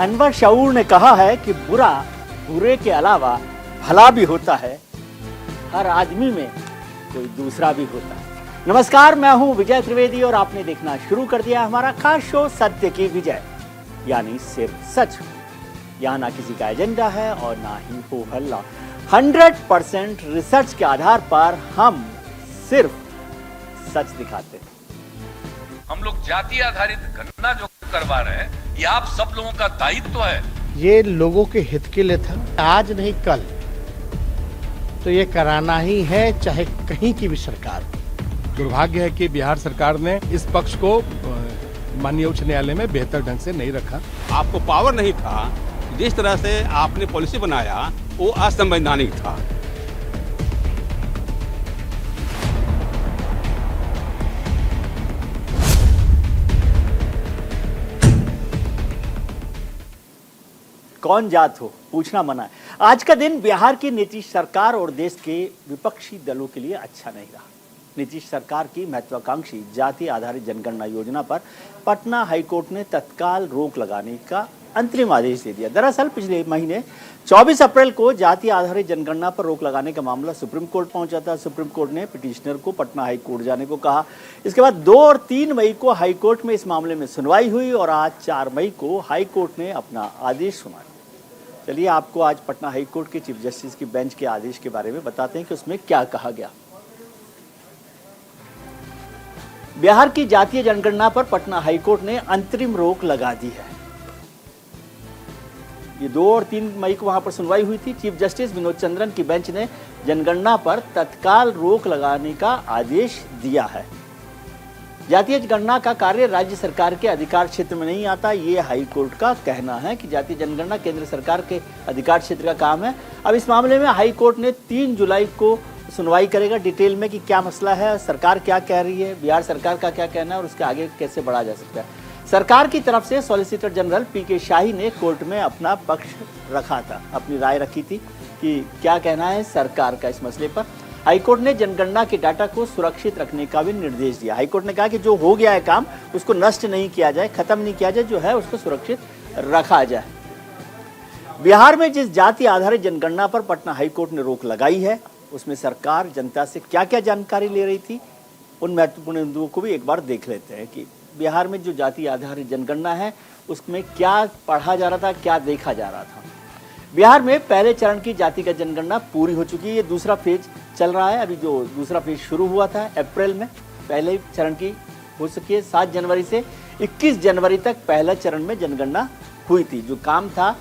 अनवर शऊर ने कहा है कि बुरा बुरे के अलावा भला भी होता है, हर आदमी में कोई दूसरा भी होता है। नमस्कार, मैं हूं विजय त्रिवेदी और आपने देखना शुरू कर दिया हमारा खास शो सत्य की विजय, यानी सिर्फ सच। यहाँ ना किसी का एजेंडा है और ना ही हो हल्ला। 100% रिसर्च के आधार पर हम सिर्फ सच दिखाते हैं। हम लोग जाति आधारित गणना जो करवा रहे हैं, ये आप सब लोगों का दायित्व है। ये लोगों के हित के लिए था, आज नहीं कल तो ये कराना ही है, चाहे कहीं की भी सरकार हो। दुर्भाग्य है कि बिहार सरकार ने इस पक्ष को माननीय उच्च न्यायालय में बेहतर ढंग से नहीं रखा। आपको पावर नहीं था, जिस तरह से आपने पॉलिसी बनाया वो असंवैधानिक था। कौन जात हो पूछना मना है। आज का दिन बिहार की नीतीश सरकार और देश के विपक्षी दलों के लिए अच्छा नहीं रहा। नीतीश सरकार की महत्वाकांक्षी जाति आधारित जनगणना योजना पर पटना हाईकोर्ट ने तत्काल रोक लगाने का अंतरिम आदेश दे दिया। दरअसल पिछले महीने 24 अप्रैल को जाति आधारित जनगणना पर रोक लगाने का मामला सुप्रीम कोर्ट पहुंचा था। सुप्रीम कोर्ट ने पिटिशनर को पटना हाईकोर्ट जाने को कहा। इसके बाद 2 और 3 मई को हाईकोर्ट में इस मामले में सुनवाई हुई और आज 4 मई को हाईकोर्ट ने अपना आदेश सुनाया। चलिए आपको आज पटना हाईकोर्ट के चीफ जस्टिस की बेंच के आदेश के बारे में बताते हैं कि उसमें क्या कहा गया। बिहार की जातीय जनगणना पर पटना हाईकोर्ट ने अंतरिम रोक लगा दी है। ये 2 और 3 मई को वहां पर सुनवाई हुई थी। चीफ जस्टिस विनोद चंद्रन की बेंच ने जनगणना पर तत्काल रोक लगाने का आदेश दिया है। जातीय जनगणना का कार्य राज्य सरकार के अधिकार क्षेत्र में नहीं आता, ये हाईकोर्ट का कहना है कि जातीय जनगणना केंद्र सरकार के अधिकार क्षेत्र का काम है। अब इस मामले में हाईकोर्ट ने 3 जुलाई को सुनवाई करेगा डिटेल में कि क्या मसला है, सरकार क्या कह रही है, बिहार सरकार का क्या कहना है और उसके आगे कैसे बढ़ा जा सकता है। सरकार की तरफ से सॉलिसिटर जनरल पीके शाही ने कोर्ट में अपना पक्ष रखा था, अपनी राय रखी थी कि क्या कहना है सरकार का इस मसले पर। हाईकोर्ट ने जनगणना के डाटा को सुरक्षित रखने का भी निर्देश दिया। हाईकोर्ट ने कहा कि जो हो गया है काम उसको नष्ट नहीं किया जाए, खत्म नहीं किया जाए, जो है उसको सुरक्षित रखा जाए। बिहार में जिस जाति आधारित जनगणना पर पटना हाईकोर्ट ने रोक लगाई है, उसमें सरकार जनता से क्या क्या जानकारी ले रही थी, उन महत्वपूर्ण बिंदुओं को भी एक बार देख लेते हैं कि बिहार में जो जाति आधारित जनगणना है उसमें क्या पढ़ा जा रहा था, क्या देखा जा रहा था। बिहार में पहले चरण की जातिगत जनगणना पूरी हो चुकी है। ये दूसरा फेज चल रहा है। अभी जो दूसरा फेज शुरू हुआ था अप्रैल में, पहले चरण की हो चुकी है। 7 जनवरी से 21 जनवरी तक पहला चरण में जनगणना हुई थी। जो काम था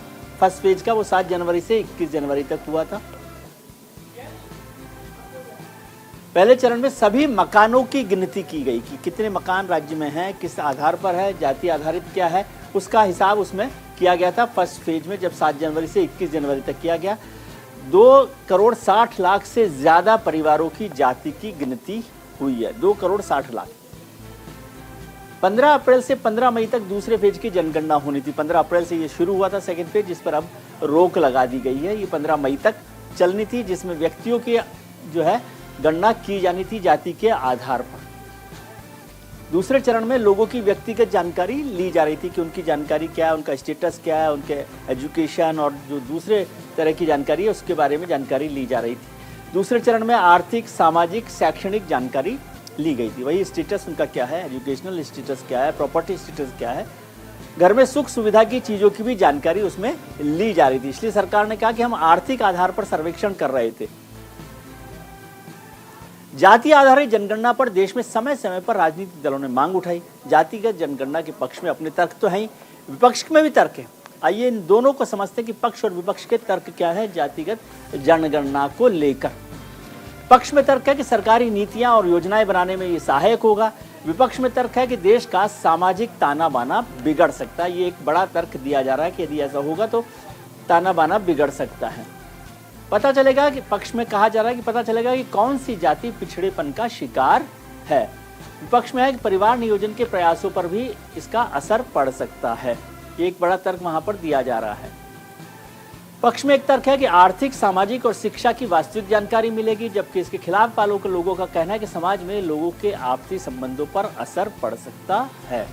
फर्स्ट फेज का वो 7 जनवरी से 21 जनवरी तक हुआ था। पहले चरण में सभी मकानों की गिनती की गई कि कितने मकान राज्य में हैं, किस आधार पर है, जाति आधारित क्या है, उसका हिसाब उसमें किया गया था। फर्स्ट फेज में जब 7 जनवरी से 21 जनवरी तक किया गया, 2 करोड़ 60 लाख से ज्यादा परिवारों की जाति की गिनती हुई है। 2 करोड़ 60 लाख। 15 अप्रैल से 15 मई तक दूसरे फेज की जनगणना होनी थी। 15 अप्रैल से ये शुरू हुआ था सेकेंड फेज, जिस पर अब रोक लगा दी गई है। ये 15 मई तक चलनी थी, जिसमें व्यक्तियों की जो है गणना की जानी थी जाति के आधार पर। दूसरे चरण में लोगों की व्यक्तिगत जानकारी ली जा रही थी कि उनकी जानकारी क्या है, उनका स्टेटस क्या है, उनके एजुकेशन और जो दूसरे तरह की जानकारी है उसके बारे में जानकारी ली जा रही थी। दूसरे चरण में आर्थिक, सामाजिक, शैक्षणिक जानकारी ली गई थी। वही स्टेटस उनका क्या है, एजुकेशनल स्टेटस क्या है, प्रॉपर्टी स्टेटस क्या है, घर में सुख सुविधा की चीज़ों की भी जानकारी उसमें ली जा रही थी। इसलिए सरकार ने कहा कि हम आर्थिक आधार पर सर्वेक्षण कर रहे थे। जाति आधारित जनगणना पर देश में समय समय पर राजनीतिक दलों ने मांग उठाई। जातिगत जनगणना के पक्ष में अपने तर्क तो हैं ही, विपक्ष में भी तर्क है। आइए इन दोनों को समझते हैं कि पक्ष और विपक्ष के तर्क क्या है जातिगत जनगणना को लेकर। पक्ष में तर्क है कि सरकारी नीतियां और योजनाएं बनाने में ये सहायक होगा। विपक्ष में तर्क है कि देश का सामाजिक ताना बाना बिगड़ सकता है। ये एक बड़ा तर्क दिया जा रहा है कि यदि ऐसा होगा तो ताना बाना बिगड़ सकता है। पता चलेगा कि पक्ष में कहा जा रहा है कि पता चलेगा कि कौन सी जाति पिछड़ेपन का शिकार है। विपक्ष में है कि परिवार नियोजन के प्रयासों पर भी इसका असर पड़ सकता है। ये एक बड़ा तर्क वहां पर दिया जा रहा है। पक्ष में एक तर्क है कि आर्थिक, सामाजिक और शिक्षा की वास्तविक जानकारी मिलेगी, जबकि इसके खिलाफ वालों के लोगों का कहना है कि समाज में लोगों के आपसी संबंधों पर असर पड़ सकता है।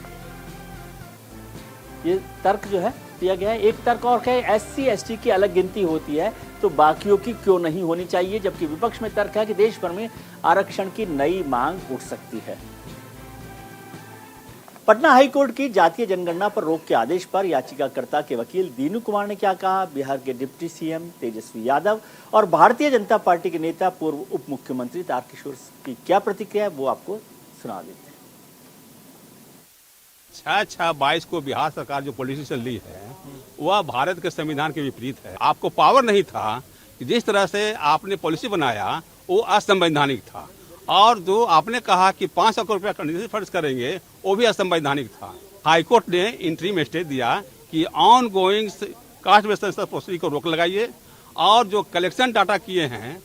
ये तर्क जो है दिया गया है। एक तर्क और है, SC ST की अलग गिनती होती है तो बाकियों की क्यों नहीं होनी चाहिए, जबकि विपक्ष में तर्क है कि देश भर में आरक्षण की नई मांग उठ सकती है। पटना हाईकोर्ट की जातीय जनगणना पर रोक के आदेश पर याचिकाकर्ता के वकील दीनू कुमार ने क्या कहा, बिहार के डिप्टी CM तेजस्वी यादव और भारतीय जनता पार्टी के नेता पूर्व उप मुख्यमंत्री तारकिशोर की क्या प्रतिक्रिया है, वो आपको सुना देते हैं। 6/6/22 को बिहार सरकार जो पॉलिसी चल रही है वह भारत के संविधान के विपरीत है। आपको पावर नहीं था कि जिस तरह से आपने पॉलिसी बनाया वो असंवैधानिक था, और जो आपने कहा कि 500 करोड़ रुपया कंडीशन खर्च करेंगे वो भी असंवैधानिक था। हाईकोर्ट ने इंटरिम स्टे दिया कि on going caste based census procedure को रोक लगाइए और जो कलेक्शन डाटा किए हैं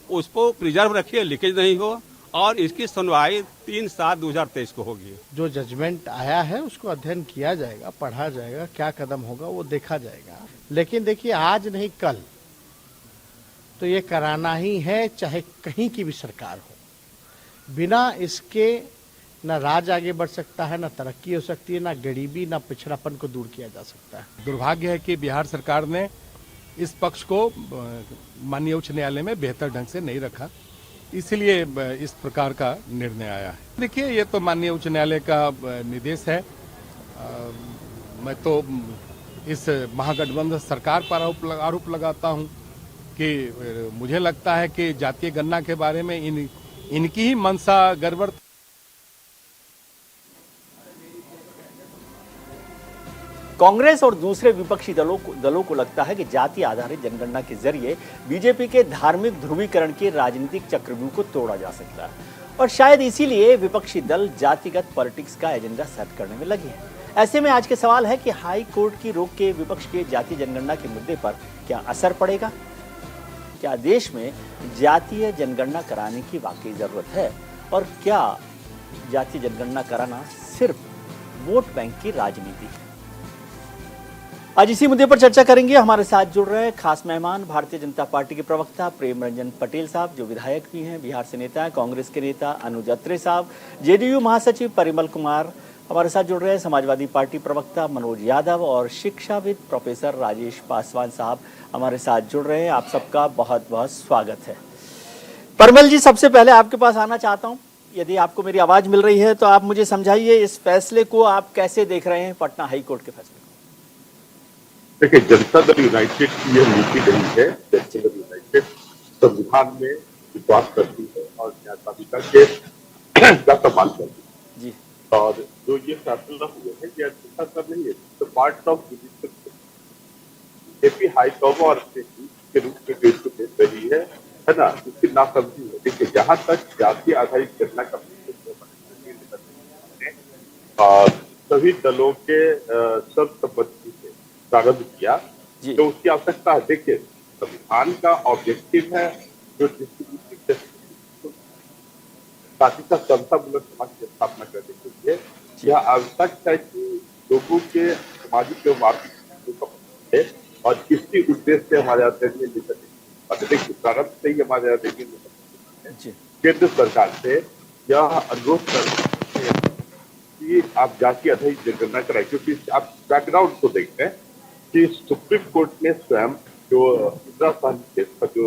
उसको प्रिजर्व रखिए, लीकेज नहीं हो, और इसकी सुनवाई 3/7/2023 को होगी। जो जजमेंट आया है उसको अध्ययन किया जाएगा, पढ़ा जाएगा, क्या कदम होगा वो देखा जाएगा। लेकिन देखिए, आज नहीं कल तो ये कराना ही है, चाहे कहीं की भी सरकार हो। बिना इसके न राज आगे बढ़ सकता है, न तरक्की हो सकती है, न गरीबी, न पिछड़ापन को दूर किया जा सकता है। दुर्भाग्य है कि बिहार सरकार ने इस पक्ष को माननीय उच्च न्यायालय में बेहतर ढंग से नहीं रखा, इसलिए इस प्रकार का निर्णय आया है। देखिए, ये तो माननीय उच्च न्यायालय का निर्देश है। मैं तो इस महागठबंधन सरकार पर आरोप लगाता हूं कि मुझे लगता है कि जातीय गणना के बारे में इनकी ही मंशा गड़बड़। कांग्रेस और दूसरे विपक्षी दलों को लगता है कि जाति आधारित जनगणना के जरिए बीजेपी के धार्मिक ध्रुवीकरण के राजनीतिक चक्रव्यूह को तोड़ा जा सकता है, और शायद इसीलिए विपक्षी दल जातिगत पॉलिटिक्स का एजेंडा सेट करने में लगे हैं। ऐसे में आज के सवाल है कि हाई कोर्ट की रोक के विपक्ष के जातीय जनगणना के मुद्दे पर क्या असर पड़ेगा? क्या देश में जातीय जनगणना कराने की वाकई जरूरत है, और क्या जातीय जनगणना कराना सिर्फ वोट बैंक की राजनीति है? आज इसी मुद्दे पर चर्चा करेंगे। हमारे साथ जुड़ रहे हैं खास मेहमान, भारतीय जनता पार्टी के प्रवक्ता प्रेम रंजन पटेल साहब, जो विधायक भी हैं, बिहार से नेता हैं, कांग्रेस के नेता अनुज अत्रे साहब, JDU महासचिव परिमल कुमार। हमारे साथ जुड़ रहे हैं समाजवादी पार्टी प्रवक्ता मनोज यादव और शिक्षाविद प्रोफेसर राजेश पासवान साहब हमारे साथ जुड़ रहे हैं। आप सबका बहुत बहुत स्वागत है। परिमल जी, सबसे पहले आपके पास आना चाहता हूँ। यदि आपको मेरी आवाज मिल रही है तो आप मुझे समझाइए, इस फैसले को आप कैसे देख रहे हैं, पटना हाई कोर्ट के फैसले? देखिए, जनता दल यूनाइटेड की यह नीति रही है। जनता दल यूनाइटेड संविधान में विश्वास करती है और न्यायपालिका के का सम्मान करती है जी। और जो ये फैसला हुए हैं ये अच्छा फैसला नहीं है, तो part of judicial BJP high command और के रूप में जो इसको देख रही है ना, उसकी नासमझी है। देखिए, जहाँ तक जाति आधारित गणना का सभी दलों के सर्वसम्मति से प्रारंभ किया, तो उसकी आवश्यकता है। देखिए, संविधान का ऑब्जेक्टिव है जो समतामूलक समाज की स्थापना करने के लिए यह आवश्यक है कि लोगों के सामाजिक एवं आर्थिक है, और इसी उद्देश्य से हमारे यहाँ देखिए प्रारंभ से ही हमारे यहाँ देखिए केंद्र सरकार से यह अनुरोध कर कि आप जाति आधारित जनगणना कराएं, क्योंकि आप बैकग्राउंड को देखते हैं कि सुप्रीम कोर्ट ने स्वयं जो इंदिरा सहनी केस था, जो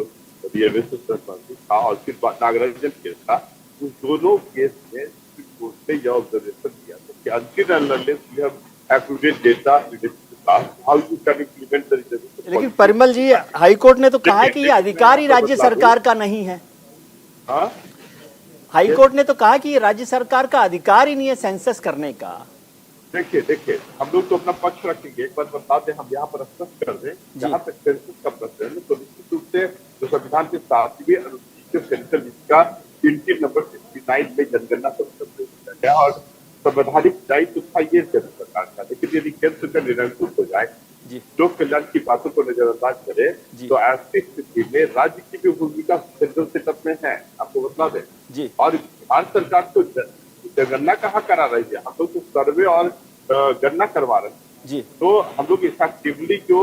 था, और फिर नागराजन केस था, उस दोनों केस में सुप्रीम कोर्ट ने यह ऑब्जर्वेशन दिया था कि until and unless you have accurate data how you can implement the reservation। लेकिन परिमल जी, हाईकोर्ट ने तो कहा कि ये अधिकार ही राज्य सरकार का नहीं है। हाँ, हाईकोर्ट ने तो कहा कि ये राज्य सरकार का अधिकार ही नहीं है सेंसस करने का। देखिए, हम लोग तो अपना पक्ष रखेंगे। एक बात बता दें, हम यहाँ पर स्पष्ट कर दें, जहाँ तक सेंसस का प्रश्न है तो निश्चित रूप से जो संविधान के 7वें अनुच्छेद के सेंसर जिसका यूनिट नंबर 69 में जनगणना है, और संवैधानिक दायित्व था ये केंद्र सरकार का। लेकिन यदि केंद्र का निरंकुश हो जाए, लोक कल्याण की बातों को नजरअंदाज करे, तो ऐसी स्थिति में राज्य की भी भूमिका सेंट्रल सेटअप में है, आपको बता दें। और बिहार सरकार तो जनगणना कहाँ करा रही है, हम लोग तो सर्वे और गणना करवा रहे हैं। तो हम लोग इफेक्टिवली जो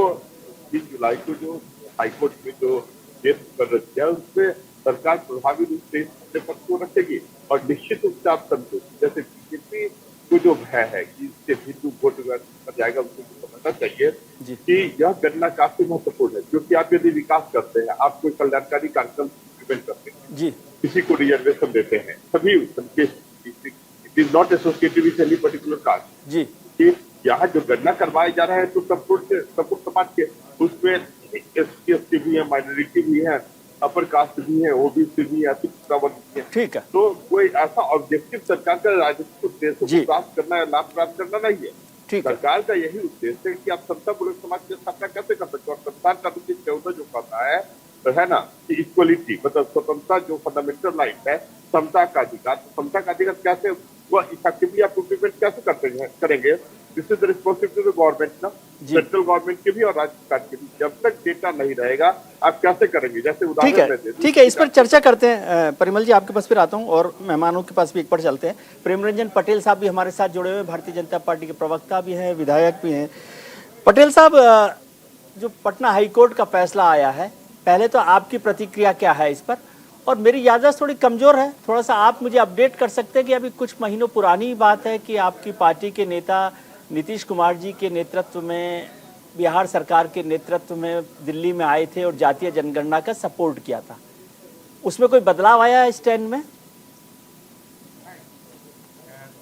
20 जुलाई को जो हाईकोर्ट में जो केस कर रखी है, उसमें सरकार प्रभावी रूप से इस पक्ष को रखेगी। और निश्चित रूप से आप समझो, जैसे बीजेपी को जो भय है कि इससे हिंदू वोट कर जाएगा, उसको समझना चाहिए जी। कि यह गणना काफी महत्वपूर्ण है, क्योंकि आप यदि विकास करते हैं, आप कोई कल्याणकारी कार्यक्रम इम्प्लीमेंट करते हैं, जी किसी को रिजर्वेशन देते हैं, सभी it is not associated with any particular caste, जी कि यहाँ जो गणना करवाए जा रहे हैं तो सब समाज के, उसमें एसटी भी है, माइनॉरिटी भी है, अपर कास्ट भी है, ओबीसी भी है, अतिपिछड़ा वर्ग भी है। ठीक है। तो कोई ऐसा ऑब्जेक्टिव सरकार का राजनीतिक उद्देश्य जी। को प्राप्त करना है, लाभ प्राप्त करना नहीं है। ठीक है। सरकार का यही उद्देश्य है कि आप समता पूर्वक समाज की स्थापना कैसे कर सकते हो। और संविधान का अनुच्छेद 14 जो कहता है तो है ना कि इक्वलिटी मतलब स्वतंत्रता जो फंडामेंटल राइट है, समता का अधिकार, तो समता का अधिकार कैसे वह इफेक्टिवली आप इम्प्लीमेंट कैसे करेंगे। This is the responsibility of government ना, सेंट्रल गवर्नमेंट की भी और राज्य सरकार की भी। जब तक डेटा नहीं रहेगा आप कैसे करेंगे। जैसे उदाहरण ठीक है, इस पर चर्चा करते हैं। परिमल जी आपके पास फिर आता हूं और मेहमानों के पास भी एक बार चलते हैं। प्रेमरंजन पटेल साहब भी हमारे साथ जुड़े हुए, भारतीय जनता पार्टी के प्रवक्ता भी हैं, विधायक भी हैं। पटेल साहब, जो पटना हाईकोर्ट का फैसला आया है, पहले तो आपकी प्रतिक्रिया क्या है इस पर? और मेरी याददाश्त थोड़ी कमजोर है, थोड़ा सा आप मुझे अपडेट कर सकते हैं कि अभी कुछ महीनों पुरानी बात है कि आपकी पार्टी के नेता नीतीश कुमार जी के नेतृत्व में, बिहार सरकार के नेतृत्व में दिल्ली में आए थे और जातीय जनगणना का सपोर्ट किया था। उसमें कोई बदलाव आया है स्टैंड में?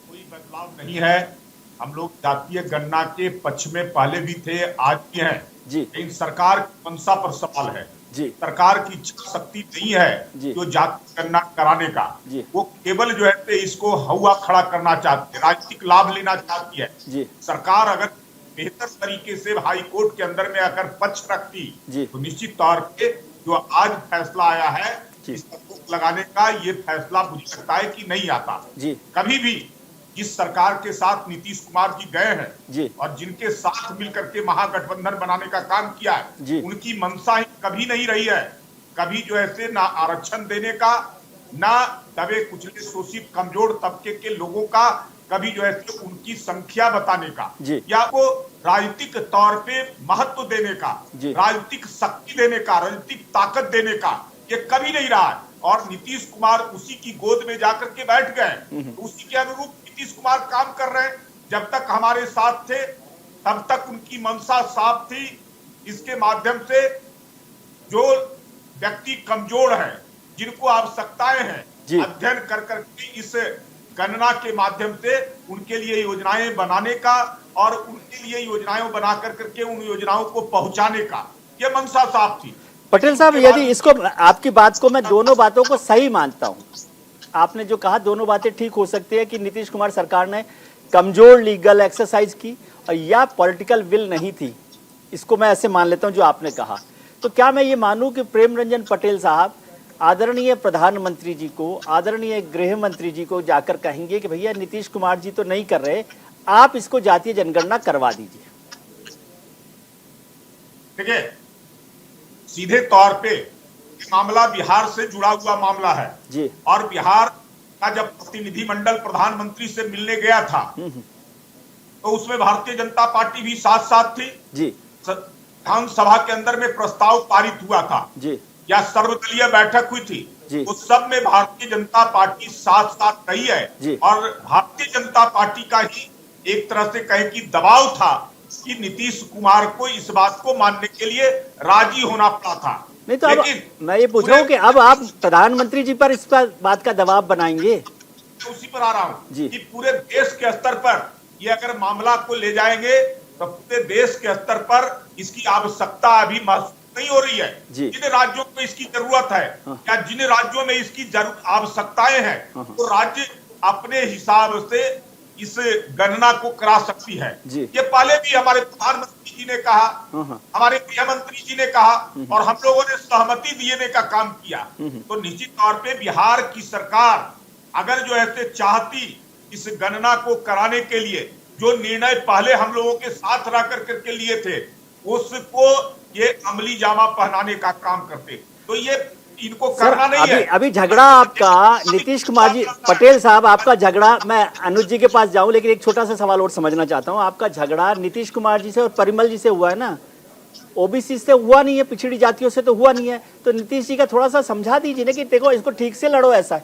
कोई बदलाव नहीं है। हम लोग जातीय गणना के पक्ष में पहले भी थे, आज भी हैं जी। लेकिन सरकार की मंशा पर सवाल है जी। सरकार की इच्छा शक्ति नहीं है जो जातीय गणना कराने का। वो केवल जो है इसको हवा खड़ा करना चाहती है, राजनीतिक लाभ लेना चाहती है जी। सरकार अगर बेहतर तरीके से हाई कोर्ट के अंदर में अगर पक्ष रखती तो निश्चित तौर पे जो आज फैसला आया है इस पर रोक लगाने का, ये फैसला मुझे लगता है कि नहीं आता जी। कभी भी। जिस सरकार के साथ नीतीश कुमार जी गए हैं जी। और जिनके साथ मिलकर के महागठबंधन बनाने का काम किया है, उनकी मंशा ही कभी नहीं रही है कभी जो है ना आरक्षण देने का, ना दबे कुचले शोषित कमजोर तबके के लोगों का कभी जो है उनकी संख्या बताने का, या को राजनीतिक तौर पे महत्व देने का, राजनीतिक शक्ति देने का, राजनीतिक ताकत देने का, ये कभी नहीं रहा है। और नीतीश कुमार उसी की गोद में जाकर के बैठ गए, तो उसी के अनुरूप नीतीश कुमार काम कर रहे हैं। जब तक हमारे साथ थे तब तक उनकी मंशा साफ थी। इसके माध्यम से जो व्यक्ति कमजोर है, जिनको आवश्यकताएं हैं, अध्ययन कर करके इस गणना के माध्यम से उनके लिए योजनाएं बनाने का और उनके लिए योजनाएं बना करके उन योजनाओं को पहुंचाने का, ये मंशा साफ थी। पटेल साहब, यदि इसको, आपकी बात को मैं दोनों बातों को सही मानता हूं, आपने जो कहा दोनों बातें ठीक हो सकती है कि नीतीश कुमार सरकार ने कमजोर लीगल एक्सरसाइज की और या पॉलिटिकल विल नहीं थी, इसको मैं ऐसे मान लेता हूं जो आपने कहा। तो क्या मैं ये मानूं कि प्रेमरंजन पटेल साहब आदरणीय प्रधानमंत्री जी को, आदरणीय गृह मंत्री जी को जाकर कहेंगे कि भैया नीतीश कुमार जी तो नहीं कर रहे, आप इसको जातीय जनगणना करवा दीजिए? देखिए, सीधे तौर पे मामला बिहार से जुड़ा हुआ मामला है जी। और बिहार का जब प्रतिनिधिमंडल प्रधानमंत्री से मिलने गया था तो उसमें भारतीय जनता पार्टी भी साथ साथ थी जी। विधानसभा के अंदर में प्रस्ताव पारित हुआ था जी। या सर्वदलीय बैठक हुई थी जी। उस सब में भारतीय जनता पार्टी साथ साथ रही है जी। और भारतीय जनता पार्टी का ही एक तरह से कहे कि दबाव था कि नीतीश कुमार को इस बात को मानने के लिए राजी होना पड़ा था। नहीं तो अब मैं ये पूछ रहा हूँ कि अब आप प्रधानमंत्री जी पर इस बात का दबाव बनाएंगे? उसी पर आ रहा हूँ कि पूरे देश के स्तर पर ये अगर मामला को ले जाएंगे तो पूरे देश के स्तर पर इसकी आवश्यकता अभी महसूस नहीं हो रही है। जिन राज्यों को इसकी जरूरत है या जिन राज्यों में इसकी आवश्यकताएं हैं तो राज्य अपने हिसाब से इस गणना को करा सकती है। ये पहले भी हमारे प्रधानमंत्री जी ने कहा, हमारे गृह मंत्री जी ने कहा और हम लोगों ने सहमति देने का काम किया। तो निश्चित तौर पे बिहार की सरकार अगर जो है चाहती इस गणना को कराने के लिए जो निर्णय पहले हम लोगों के साथ रह करके लिए थे उसको ये अमली जामा पहनाने का काम करते, तो ये इनको करना नहीं है। अभी झगड़ा आपका नीतीश कुमार जी, पटेल साहब आपका झगड़ा, मैं अनुज जी के पास जाऊं लेकिन एक छोटा सा सवाल और समझना चाहता हूं। आपका झगड़ा नीतीश कुमार जी से और परिमल जी से हुआ है ना, ओबीसी से हुआ नहीं है, पिछड़ी जातियों से तो हुआ नहीं है। तो नीतीश जी का थोड़ा सा समझा दीजिए ना कि देखो इसको ठीक से लड़ो, ऐसा है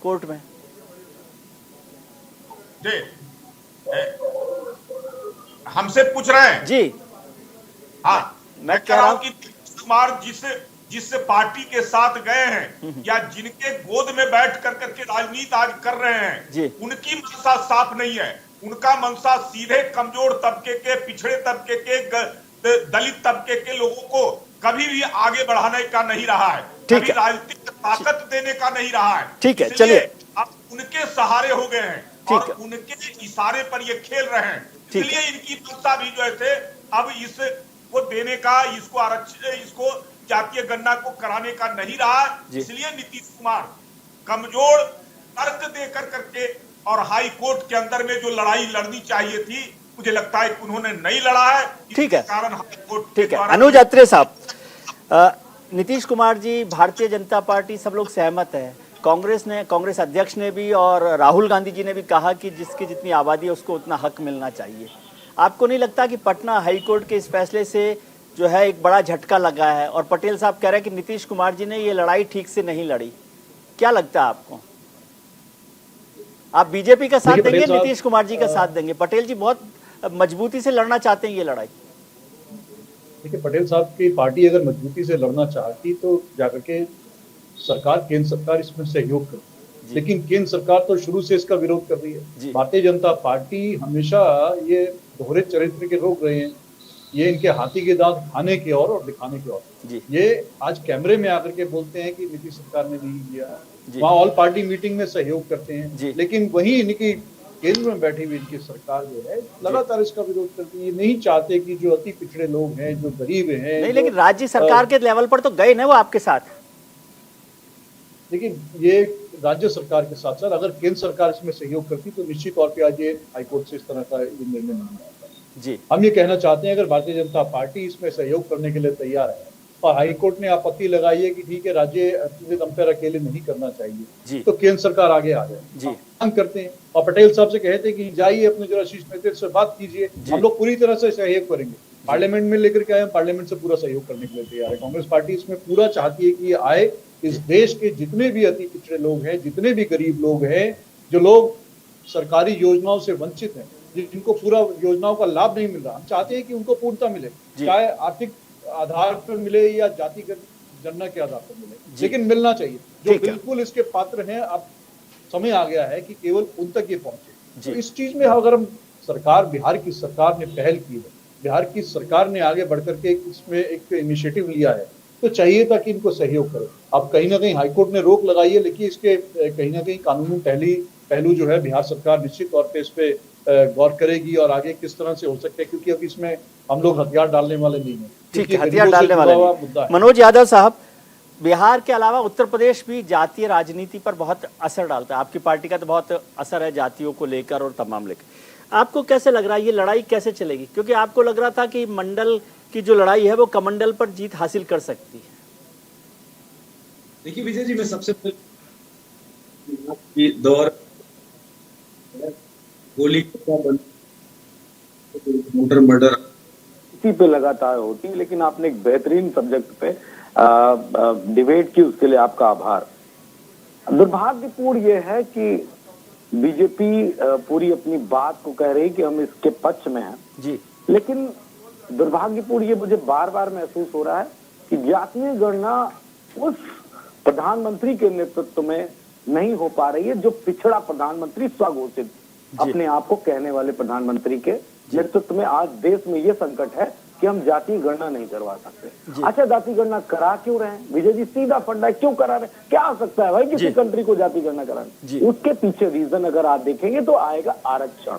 कोर्ट में। हमसे पूछ रहे हैं जी। हाँ, मैं कह रहा हूं कि नीतीश कुमार जिस पार्टी के साथ गए हैं या जिनके गोद में बैठ करके राजनीति आज कर रहे हैं, उनकी मंशा साफ नहीं है। उनका मंशा सीधे कमजोर तबके के, पिछड़े तबके के, दलित तबके के लोगों को कभी भी आगे बढ़ाने का नहीं रहा है, कभी राजनीतिक ताकत देने का नहीं रहा है। ठीक है, चलिए, अब उनके सहारे हो गए हैं और उनके इशारे पर ये खेल रहे हैं, इसलिए इनकी मंशा भी जो है अब इसको देने का, इसको आरक्षण, इसको जातीय गणना को कराने का नहीं रहा। इसलिए नीतीश कुमार कमजोर तर्क देकर करके और हाई कोर्ट के अंदर में जो लड़ाई लड़नी चाहिए थी, मुझे लगता है कि उन्होंने नहीं लड़ा है। ठीक है, कारण हाई कोर्ट। ठीक है, अनुज अत्रे साहब, नीतीश कुमार जी, भारतीय जनता पार्टी, सब लोग सहमत है। कांग्रेस अध्यक्ष ने भी और राहुल गांधी जी ने भी कहा कि जिसकी जितनी आबादी है उसको उतना हक मिलना चाहिए। आपको नहीं लगता कि पटना हाईकोर्ट के इस फैसले से जो है एक बड़ा झटका लगा है? और पटेल साहब कह रहे हैं कि नीतीश कुमार जी ने ये लड़ाई ठीक से नहीं लड़ी। क्या लगता है आपको? आप बीजेपी का साथ देंगे, नीतीश कुमार जी का साथ देंगे? पटेल जी बहुत मजबूती से लड़ना चाहते हैं ये लड़ाई। देखिए, पटेल साहब की पार्टी अगर मजबूती से लड़ना चाहती तो जाकर के केंद्र सरकार इसमें सहयोग करती, लेकिन केंद्र सरकार तो शुरू से इसका विरोध कर रही है। भारतीय जनता पार्टी हमेशा ये दोहरे चरित्र के लोग रहे हैं, ये इनके हाथी के दांत खाने की और दिखाने की और। ये आज कैमरे में आकर के बोलते हैं कि नीतीश सरकार ने नहीं किया, वहाँ ऑल पार्टी मीटिंग में सहयोग करते हैं, लेकिन वही इनकी केंद्र में बैठी हुई इनकी सरकार जो है लगातार इसका विरोध करती है। नहीं चाहते कि जो अति पिछड़े लोग हैं, जो गरीब हैं, नहीं, लेकिन राज्य सरकार के लेवल पर तो गए ना वो आपके साथ। लेकिन ये राज्य सरकार के साथ साथ अगर केंद्र सरकार इसमें सहयोग करती तो निश्चित तौर पे आज ये हाईकोर्ट से इस तरह का ये निर्णय नहीं आता जी। हम ये कहना चाहते हैं, अगर भारतीय जनता पार्टी इसमें सहयोग करने के लिए तैयार है और हाईकोर्ट ने आपत्ति लगाई है कि ठीक है राज्य कंपेयर अकेले नहीं करना चाहिए, तो केंद्र सरकार आगे आ जाए। मांग करते हैं और पटेल साहब से कहते हैं कि जाइए अपने जरा शीर्ष नेतृत्व से बात कीजिए, हम लोग पूरी तरह से सहयोग करेंगे। पार्लियामेंट में लेकर के आए, हम पार्लियामेंट से पूरा सहयोग करने के लिए तैयार है। कांग्रेस पार्टी इसमें पूरा चाहती है कि ये आए, इस देश के जितने भी अति पिछड़े लोग हैं, जितने भी गरीब लोग हैं, जो लोग सरकारी योजनाओं से वंचित हैं, जिनको पूरा योजनाओं का लाभ नहीं मिल रहा, हम चाहते हैं कि उनको पूर्णता मिले, चाहे आर्थिक आधार पर मिले या जातिगत गणना के आधार पर मिले, लेकिन मिलना चाहिए। जो बिल्कुल इसके पात्र हैं, अब समय आ गया है कि केवल उन तक ये पहुंचे। तो इस चीज में अगर हम बिहार की सरकार ने पहल की है, बिहार की सरकार ने आगे बढ़कर के इसमें एक इनिशिएटिव लिया है, तो चाहिए था कि इनको सहयोग करें। अब कहीं ना कहीं हाईकोर्ट ने रोक लगाई है, लेकिन इसके कहीं ना कहीं कानूनी पहलू जो है बिहार सरकार निश्चित तौर पे इस पे गौर करेगी और आगे किस तरह से हो सकता है, क्योंकि अब इसमें हम लोग हथियार डालने वाले नहीं है। ठीक है, हथियार डालने वाले नहीं। मनोज यादव साहब, बिहार के अलावा उत्तर प्रदेश भी जातीय राजनीति पर बहुत असर डालता है। आपकी पार्टी का तो बहुत असर है जातियों को लेकर और तमाम लेकर। आपको कैसे लग रहा है ये लड़ाई कैसे चलेगी? क्योंकि आपको लग रहा था कि मंडल की जो लड़ाई है वो कमंडल पर जीत हासिल कर सकती है। देखिए विजय जी, मैं सबसे पहले दौर गोली मोटर मर्डर इसी पे लगातार होती, लेकिन आपने एक बेहतरीन सब्जेक्ट पे डिबेट की, उसके लिए आपका आभार। दुर्भाग्यपूर्ण ये है कि बीजेपी पूरी अपनी बात को कह रही कि हम इसके पक्ष में हैं जी, लेकिन दुर्भाग्यपूर्ण ये मुझे बार बार महसूस हो रहा है कि जातीय गणना उस प्रधानमंत्री के नेतृत्व में नहीं हो पा रही है जो पिछड़ा प्रधानमंत्री, स्वघोषित अपने आप को कहने वाले प्रधानमंत्री के नेतृत्व में आज देश में ये संकट है कि हम जातीय गणना नहीं करवा सकते। अच्छा, जातीय गणना करा क्यों रहे हैं विजय जी? सीधा फंडा है, क्यों करा रहे? क्या आ सकता है भाई किसी कंट्री को जातीय गणना कराने? उसके पीछे रीजन अगर आप देखेंगे तो आएगा आरक्षण।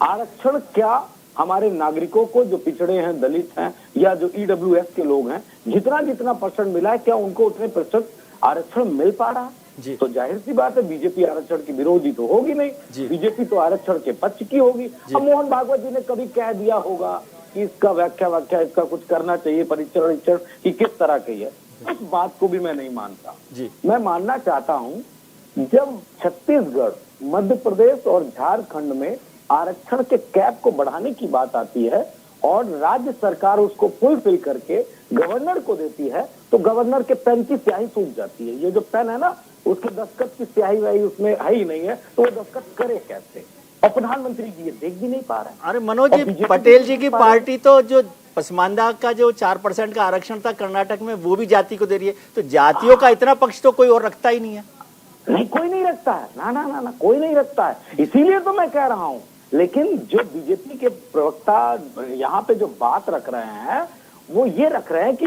आरक्षण क्या हमारे नागरिकों को जो पिछड़े हैं, दलित हैं या जो EWS के लोग हैं, जितना जितना परसेंट मिला है, क्या उनको उतने प्रतिशत आरक्षण मिल पा रहा है? तो जाहिर सी बात है बीजेपी आरक्षण की विरोधी तो होगी नहीं, बीजेपी तो आरक्षण के पक्ष की होगी। अब मोहन भागवत जी ने कभी कह दिया होगा कि इसका व्याख्या इसका कुछ करना चाहिए, परीक्षण की किस तरह की है, उस बात को भी मैं नहीं मानता। मैं मानना चाहता हूँ जब छत्तीसगढ़, मध्य प्रदेश और झारखंड में आरक्षण के कैप को बढ़ाने की बात आती है और राज्य सरकार उसको फुलफिल करके गवर्नर को देती है, तो गवर्नर के पेन की स्याही सूख जाती है। ये जो पेन है ना, उसके दस्तखत की स्याही वाही उसमें है ही नहीं है, तो वो दस्तखत करे कैसे? और प्रधानमंत्री जी ये देख भी नहीं पा रहे हैं। अरे मनोज जी, पटेल जी की पार्टी तो जो पसमानदा का जो 4% का आरक्षण था कर्नाटक में, वो भी जाति को दे रही है, तो जातियों का इतना पक्ष तो कोई और रखता ही नहीं है। नहीं, कोई नहीं रखता है, ना ना ना ना, कोई नहीं रखता है। इसीलिए तो मैं कह रहा हूं। लेकिन जो बीजेपी के प्रवक्ता यहाँ पे जो बात रख रहे हैं, वो ये रख रहे हैं कि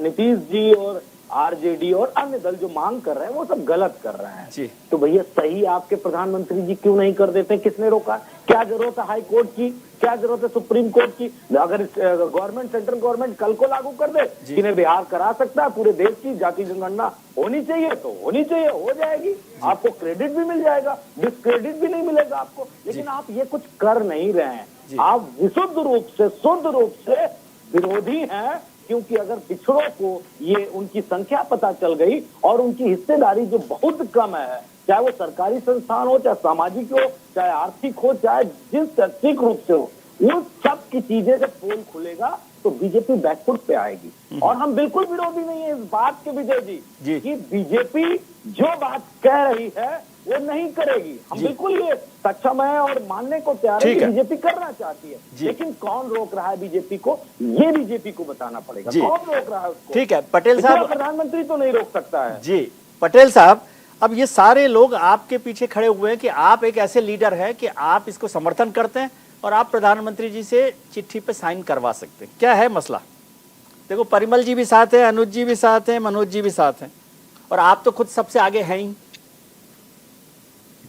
नीतीश जी और आरजेडी और अन्य दल जो मांग कर रहे हैं वो सब गलत कर रहे हैं जी। तो भैया सही आपके प्रधानमंत्री जी क्यों नहीं कर देते? किसने रोका? क्या जरूरत है हाई कोर्ट की? क्या जरूरत है सुप्रीम कोर्ट की? अगर गवर्नमेंट, सेंट्रल गवर्नमेंट कल को लागू कर दे कि नहीं बिहार करा सकता है, पूरे देश की जाति जनगणना होनी चाहिए तो होनी चाहिए, हो जाएगी, आपको क्रेडिट भी मिल जाएगा, डिस्क्रेडिट भी नहीं मिलेगा आपको। लेकिन आप ये कुछ कर नहीं रहे हैं, आप विशुद्ध रूप से, शुद्ध रूप से विरोधी हैं। क्योंकि अगर पिछड़ों को ये उनकी संख्या पता चल गई और उनकी हिस्सेदारी जो बहुत कम है, चाहे वो सरकारी संस्थान हो, चाहे सामाजिक हो, चाहे आर्थिक हो, चाहे जिस शैक्षिक रूप से हो, वो सब की चीजें जब पोल खुलेगा तो बीजेपी बैकफुट पे आएगी। और हम बिल्कुल विरोधी नहीं है इस बात के विजय जी कि बीजेपी जो बात कह रही है वो नहीं करेगी। हम बिल्कुल ये सक्षम है और मानने को तैयार है कि बीजेपी करना चाहती है, लेकिन कौन रोक रहा है बीजेपी को, ये बीजेपी को बताना पड़ेगा। कौन रोक रहा है उसको? ठीक है पटेल साहब, प्रधानमंत्री तो नहीं रोक सकता है। जी पटेल साहब, अब ये सारे लोग आपके पीछे खड़े हुए हैं कि आप एक ऐसे लीडर हैं कि आप इसको समर्थन करते हैं और आप प्रधानमंत्री जी से चिट्ठी पे साइन करवा सकते हैं। क्या है मसला? देखो परिमल जी भी साथ है, अनुज जी भी साथ हैं, मनोज जी भी साथ हैं, और आप तो खुद सबसे आगे हैं ही।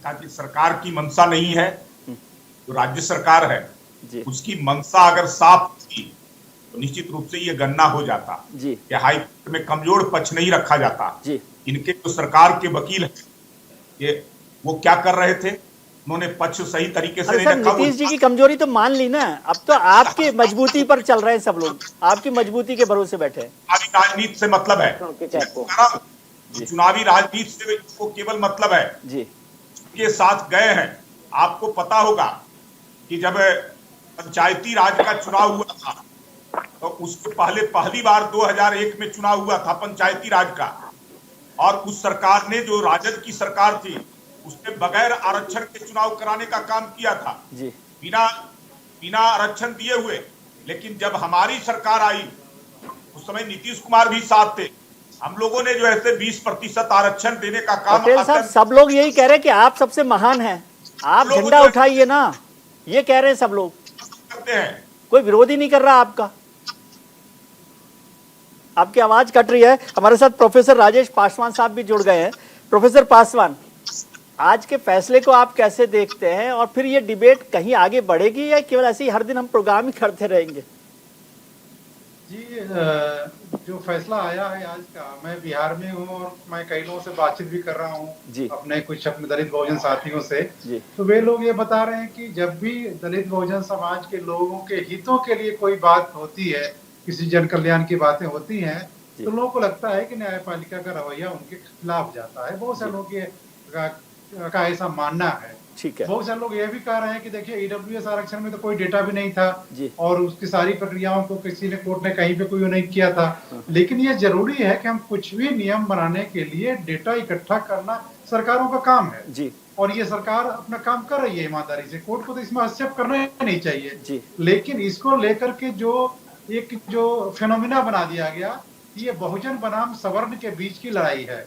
कि सरकार की मंशा नहीं है, जो राज्य सरकार है उसकी मंशा अगर साफ थी तो निश्चित रूप से ये गणना हो जाता जी। कि हाई कोर्ट में कमजोर पक्ष नहीं रखा जाता जी। इनके जो सरकार के वकील हैं ये वो क्या कर रहे थे? उन्होंने पक्ष सही तरीके से नहीं रखा। नीतीश जी की कमजोरी तो मान ली ना, अब तो आपकी मजबूती पर चल रहे हैं सब लोग, आपकी मजबूती के भरोसे बैठे हैं। राजनीति से मतलब है, चुनावी राजनीति से इसको केवल मतलब है जी के साथ गए हैं। आपको पता होगा कि जब पंचायती राज का चुनाव हुआ था तो उसके पहले पहली बार 2001 में चुनाव हुआ था पंचायती राज का, और उस सरकार ने, जो राजद की सरकार थी, उसने बगैर आरक्षण के चुनाव कराने का काम किया था जी। बिना आरक्षण दिए हुए। लेकिन जब हमारी सरकार आई उस समय नीतीश कुमार भी साथ थे, हम लोगों ने जो ऐसे 20% आरक्षण देने का काम। पटेल साहब सब लोग यही कह रहे हैं कि आप सबसे महान हैं, आप झंडा उठाइए ना, ये कह रहे हैं सब लोग, करते हैं। कोई विरोधी नहीं कर रहा आपका। आपकी आवाज कट रही है। हमारे साथ प्रोफेसर राजेश पासवान साहब भी जुड़ गए हैं। प्रोफेसर पासवान, आज के फैसले को आप कैसे देखते हैं, और फिर ये डिबेट कहीं आगे बढ़ेगी या केवल ऐसे ही हर दिन हम प्रोग्राम ही करते रहेंगे? जी, जो फैसला आया है आज का, मैं बिहार में हूँ और मैं कई लोगों से बातचीत भी कर रहा हूँ, अपने कुछ अपने दलित बहुजन साथियों से, तो वे लोग ये बता रहे हैं कि जब भी दलित बहुजन समाज के लोगों के हितों के लिए कोई बात होती है, किसी जन कल्याण की बातें होती हैं, तो लोगों को लगता है कि न्यायपालिका का रवैया उनके खिलाफ जाता है। बहुत से लोग ये का ऐसा मानना है। ठीक है। बहुत सारे लोग ये भी कह रहे हैं कि देखिए ईडब्ल्यूएस आरक्षण में तो कोई डेटा भी नहीं था और उसकी सारी प्रक्रियाओं को किसी ने कोर्ट ने कहीं पे कोई नहीं किया था। लेकिन ये जरूरी है कि हम कुछ भी नियम बनाने के लिए डेटा इकट्ठा करना सरकारों का काम है जी। और ये सरकार अपना काम कर रही है ईमानदारी से। कोर्ट को तो इसमें हस्तक्षेप करना ही नहीं चाहिए जी। लेकिन इसको लेकर के जो फेनोमिना बना दिया गया, ये बहुजन बनाम सवर्ण के बीच की लड़ाई है।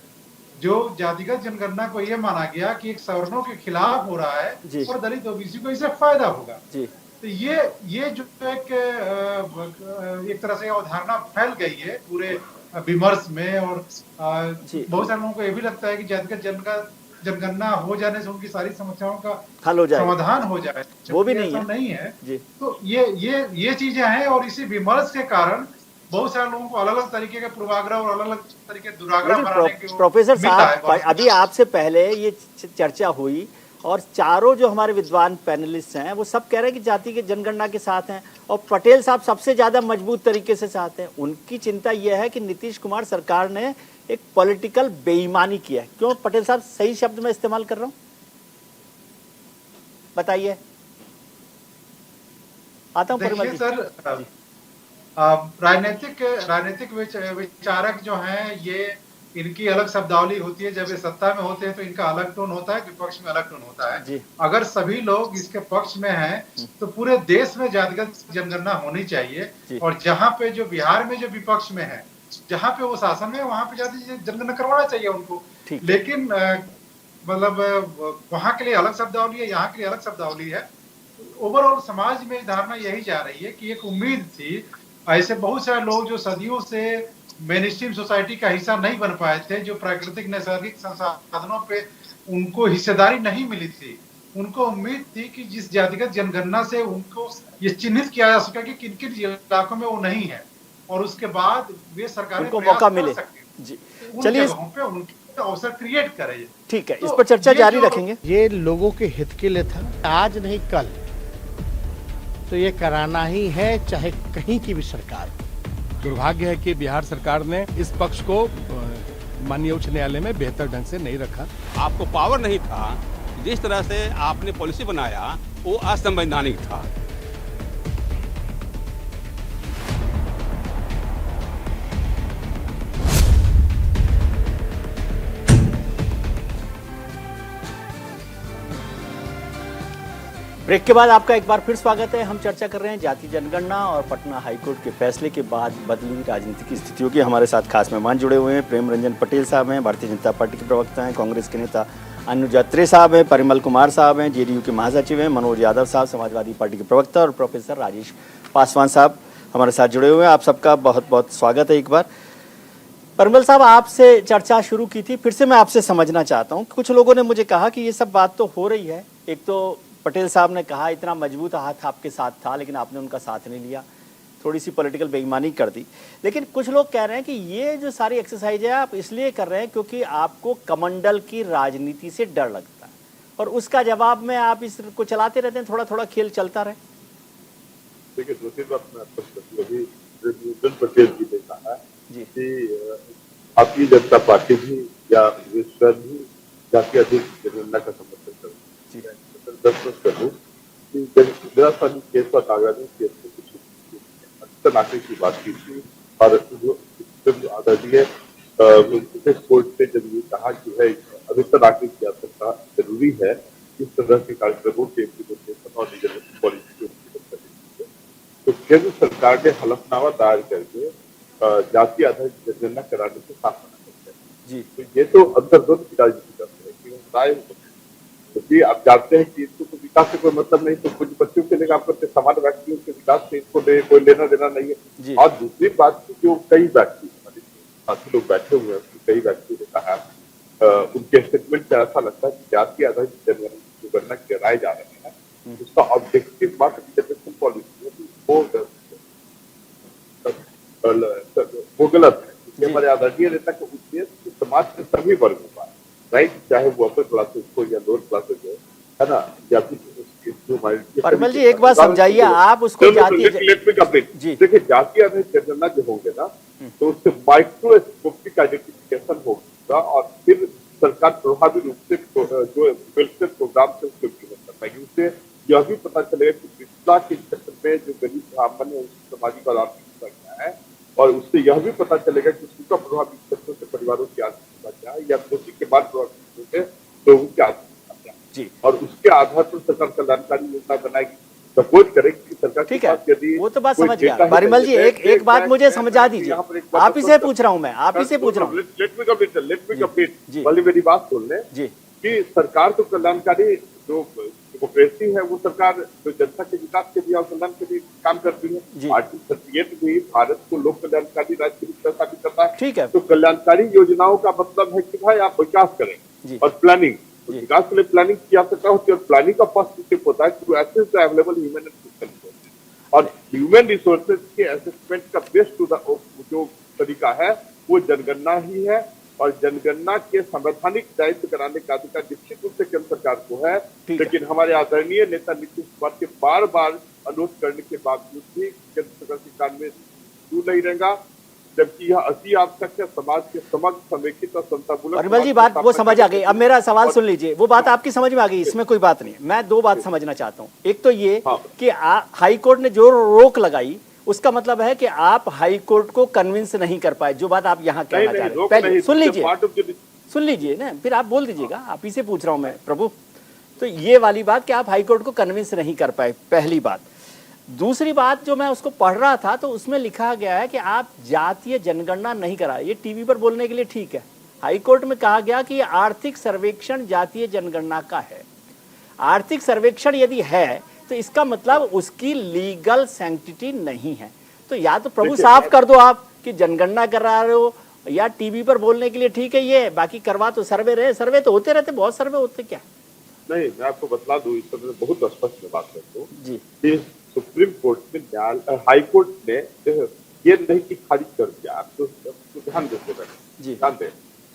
जो जातिगत जनगणना को ये माना गया कि एक सवर्णों के खिलाफ हो रहा है और दलित ओबीसी को इससे फायदा होगा। तो ये जो एक तरह से अवधारणा फैल गई है पूरे विमर्श में, और बहुत सारे लोगों को ये भी लगता है कि जातिगत जनगणना हो जाने से उनकी सारी समस्याओं का हल हो जाए, समाधान हो जाए। वो भी नहीं है। तो ये चीजें हैं और इसी विमर्श के कारण बहुत सारे लोगों को अलग अलग तरीके के पूर्वाग्रह और अलग अलग तरीके दुराग्रह बनाने के। प्रोफेसर साहब, अभी आपसे पहले ये चर्चा हुई और चारों जो हमारे विद्वान पैनलिस्ट हैं वो सब कह रहे हैं कि जाति के जनगणना के साथ हैं, और पटेल साहब सबसे ज्यादा मजबूत तरीके से साथ हैं। उनकी चिंता यह है कि नीतीश कुमार सरकार ने एक पॉलिटिकल बेईमानी किया है। क्यों पटेल साहब, सही शब्द में इस्तेमाल कर रहा हूं, बताइए। आता हूं परिमल जी। सर, राजनीतिक विचारक जो हैं ये इनकी अलग शब्दावली होती है, जब ये सत्ता में होते हैं तो इनका अलग टोन होता है, विपक्ष में अलग टोन होता है। अगर सभी लोग इसके पक्ष में हैं तो पूरे देश में जातिगत जनगणना होनी चाहिए, और जहाँ पे जो बिहार में जो विपक्ष में है, जहाँ पे वो शासन में है, वहां पे जाति जनगणना करवाना चाहिए उनको। लेकिन मतलब वहां के लिए अलग शब्दावली है, यहाँ के लिए अलग शब्दावली है। ओवरऑल समाज में धारणा यही जा रही है कि एक उम्मीद थी, ऐसे बहुत सारे लोग जो सदियों से मेन स्ट्रीम सोसाइटी का हिस्सा नहीं बन पाए थे, जो प्राकृतिक नैसर्गिक संसाधनों पे उनको हिस्सेदारी नहीं मिली थी, उनको उम्मीद थी कि जिस जातिगत जनगणना से उनको ये चिन्हित किया जा सका कि किन किन इलाकों में वो नहीं है, और उसके बाद वे सरकारें उनको मौका मिले। जी चलिए, पे उनके अवसर क्रिएट करें। ठीक है, इस पर चर्चा जारी रखेंगे। ये लोगों के हित के लिए था, आज नहीं कल तो ये कराना ही है, चाहे कहीं की भी सरकार। दुर्भाग्य है कि बिहार सरकार ने इस पक्ष को माननीय उच्च न्यायालय में बेहतर ढंग से नहीं रखा। आपको पावर नहीं था, जिस तरह से आपने पॉलिसी बनाया वो असंवैधानिक था। ब्रेक के बाद आपका एक बार फिर स्वागत है। हम चर्चा कर रहे हैं जाति जनगणना और पटना हाईकोर्ट के फैसले के बाद बदली राजनीतिक स्थितियों की। हमारे साथ खास मेहमान जुड़े हुए हैं। प्रेम रंजन पटेल साहब हैं, भारतीय जनता पार्टी के प्रवक्ता हैं, कांग्रेस के नेता अनुज अत्रे साहब हैं, परिमल कुमार साहब हैं, जेडीयू के महासचिव हैं, मनोज यादव साहब समाजवादी पार्टी के प्रवक्ता, और प्रोफेसर राजेश पासवान साहब हमारे साथ जुड़े हुए हैं। आप सबका बहुत बहुत स्वागत है। एक बार परिमल साहब, आपसे चर्चा शुरू की थी, फिर से मैं आपसे समझना चाहता हूँ। कुछ लोगों ने मुझे कहा कि ये सब बात तो हो रही है, एक तो पटेल साहब ने कहा इतना मजबूत हाथ आपके साथ था लेकिन आपने उनका साथ नहीं लिया, थोड़ी सी पॉलिटिकल बेईमानी कर दी। लेकिन कुछ लोग कह रहे हैं कि ये जो सारी एक्सरसाइज है आप इसलिए कर रहे हैं क्योंकि आपको कमंडल की राजनीति से डर लगता है, और उसका जवाब में आप इसको चलाते रहते हैं, थोड़ा थोड़ा खेल चलता रहे। देखिए, दूसरी बात मैं आपको पटेल जी ने कहा कि भारतीय जनता पार्टी भी या विश्व भी जाति अधिक जनगणना का समर्थन कर 10 वर्ष करूँ कि मेरा सन केस पर कागज केस में कुछ अधिकतर नागरिक की बात की थी, और आदरणीय कोर्ट ने जब ये कहा कि है अधिकतर नागरिक की आवश्यकता जरूरी है, इस तरह के कार्यक्रमों के इम्प्लीमेंटेशन और रिजर्वेशन पॉलिसी के इम्प्लीमेंट करने, तो केंद्र सरकार ने हलफनामा दायर करके जाति आधारित जनगणना कराने से साफ मना करते हैं। तो ये तो अंतर्द्वंद की राजनीति करते हैं कि राय, क्योंकि आप जानते हैं कि इसको तो विकास से कोई मतलब नहीं, तो कुछ बच्चों के लिए काम करते, सामान्य व्यक्तियों के विकास से इसको कोई लेना देना नहीं है। और दूसरी बात की जो कई व्यक्ति साथी लोग बैठे हुए हैं, कई व्यक्तियों ने कहा, उनके स्टेटमेंट से ऐसा लगता है कि जाति आधारित जनगणना कराए जा रहे हैं, उसका ऑब्जेक्टिव मात्र रिजर्वेशन पॉलिसी है, वो गलत है। हमारे आदरणीय नेता का उद्देश्य समाज के सभी वर्गों का, राइट, चाहे वो अपर क्लासेस हो या लोअर क्लासेस हो, है ना, या फिर परिमल जी एक बात समझाइए आप उसको। देखिए, जाति आधारित जनगणना जो होंगे ना, तो उससे माइक्रोस्कोपिक आइडेंटिफिकेशन होगा, और फिर सरकार प्रभावी रूप से जो वेलफेयर प्रोग्राम से उसको इम्प्लीमेंट कर पाएगी। उससे यह भी पता चलेगा कि पिछला के क्षेत्र में जो गरीब ब्राह्मण है उसकी सामाजिक और आर्थिक क्या है, और उससे यह भी पता चलेगा कि उसका प्रभावित क्षेत्रों से परिवारों की आर्थिक क्या है, या कोशिश के बाद प्रभावित होते लोगों की आर्थिक क्या, और उसके आधार पर सरकार कल्याणकारी योजना बनाएगी, सपोर्ट करेगी सरकार। ठीक है, वो तो बात समझ गया। परिमल जी एक बात मुझे समझा दीजिए, आप ही से पूछ रहा हूँ मैं, आप ही से पूछ रहा हूँ। लेट मी कंप्लीट पहले मेरी बात सुन ले कि सरकार तो कल्याणकारी जो डेमोक्रेसी है वो सरकार जो जनता के विकास के लिए और कल्याण के लिए काम करती है। आर्टिकल 38 भी भारत को लोक कल्याणकारी राज्य के रूप में स्थापित करता है। ठीक है, तो कल्याणकारी योजनाओं का मतलब है कि भाई आप विकास करें और प्लानिंग, विकास के लिए प्लानिंग की आवश्यकता होती है, और प्लानिंग का फर्स्ट स्टेप होता है to assess the available human resources, और ह्यूमन रिसोर्सेज के असेसमेंट का बेस्ट जो तरीका है वो जनगणना ही है, और जनगणना के संवैधानिक दायित्व कराने का अधिकार निश्चित रूप से केंद्र सरकार को है। लेकिन हमारे आदरणीय नेता नीतीश कुमार के बार बार अनुरोध करने के बावजूद भी केंद्र सरकार के कान में क्यों नहीं रहेगा, जबकि यह अति आवश्यक है समाज के समग्र समेकित और समतामूलक। परिमल जी बात वो समझ आ गई, अब मेरा सवाल सुन लीजिए, वो बात आपकी समझ में आ गई, इसमें कोई बात नहीं। मैं दो बात समझना चाहता हूँ। एक तो ये कि हाई कोर्ट ने जो रोक लगाई उसका मतलब है कि आप हाई कोर्ट को कन्विंस नहीं कर पाए, जो बात आप यहाँ कहना चाह रहे हैं। पहले सुन लीजिए ना, फिर आप बोल दीजिएगा, आप ही से पूछ रहा हूं मैं प्रभु। तो ये वाली बात कि आप हाई कोर्ट को कन्विंस नहीं कर पाए, पहली बात। दूसरी बात जो मैं उसको पढ़ रहा था तो उसमें लिखा गया है कि आप जातीय जनगणना नहीं करा। ये टीवी पर बोलने के लिए ठीक है, हाई कोर्ट में कहा गया कि आर्थिक सर्वेक्षण जातीय जनगणना का है। आर्थिक सर्वेक्षण यदि है तो इसका मतलब उसकी लीगल सैंक्टिटी नहीं है। तो या तो प्रभु साफ कर दो आप कि जनगणना करा रहे हो, या टीवी पर बोलने के लिए ठीक है ये, बाकी करवा तो सर्वे रहे, सर्वे तो होते रहते, बहुत सर्वे होते क्या। नहीं, मैं आपको बतला दूं, इस पर बहुत स्पष्ट में बात करता हूँ जी। सुप्रीम कोर्ट में हाई कोर्ट ने ये नहीं कि खारिज कर दिया, आप तो ध्यान देते रहे, ध्यान दें,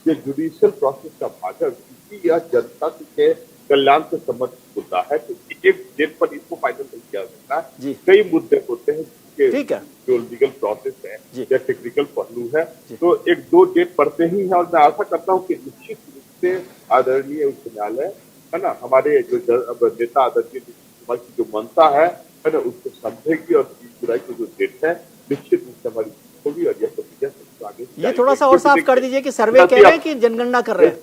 ये जुडिशियल प्रोसेस का भाग है, किसी या जनता के कल्याण से संबंधित मुद्दा है, तो एक डेट पर इसको फाइनल नहीं किया सकता। कई मुद्दे होते हैं जिसके जो लीगल प्रोसेस है या टेक्निकल पहलू है, तो एक दो डेट पढ़ते ही है। और मैं आशा करता हूँ कि निश्चित रूप से आदरणीय उच्च न्यायालय है ना, हमारे जो नेता आदरणीय कुमार की जो मंशा है ना, उसको समझेगी और 30 जुलाई की जो डेट है निश्चित रूप से हमारी होगी। और यह प्रक्रिया आगे ये थोड़ा सा और साफ कर दीजिए कि सर्वे कह रहे हैं कि जनगणना कर रहे हैं।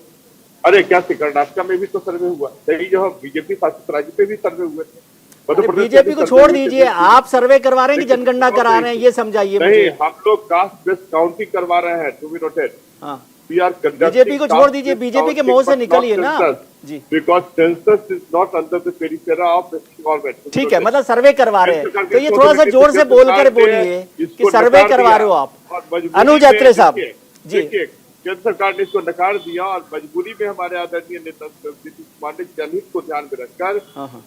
अरे क्या कर्नाटक में भी तो सर्वे हुआ, कई जगह बीजेपी शासित राज्य पे भी सर्वे हुए थे। बीजेपी को छोड़ दीजिए, आप सर्वे करवा रहे हैं कि जनगणना करा रहे हैं, ये समझाइए। नहीं, हम लोग कास्ट बेस्ड काउंटिंग करवा रहे हैं, टू बी नोटेड। बीजेपी को छोड़ दीजिए, बीजेपी के मुंह से निकलिए ना जी, because census is not under the periphery of government. ठीक है, मतलब सर्वे करवा रहे हैं, तो ये थोड़ा सा जोर से बोलकर बोलिए कि सर्वे करवा रहे हो आप। अनुज अत्रे साहब जी, केंद्र सरकार ने इसको नकार दिया और मजबूरी में हमारे आदरणीय नेता नीतीश कुमार ने जनहित को ध्यान में रखकर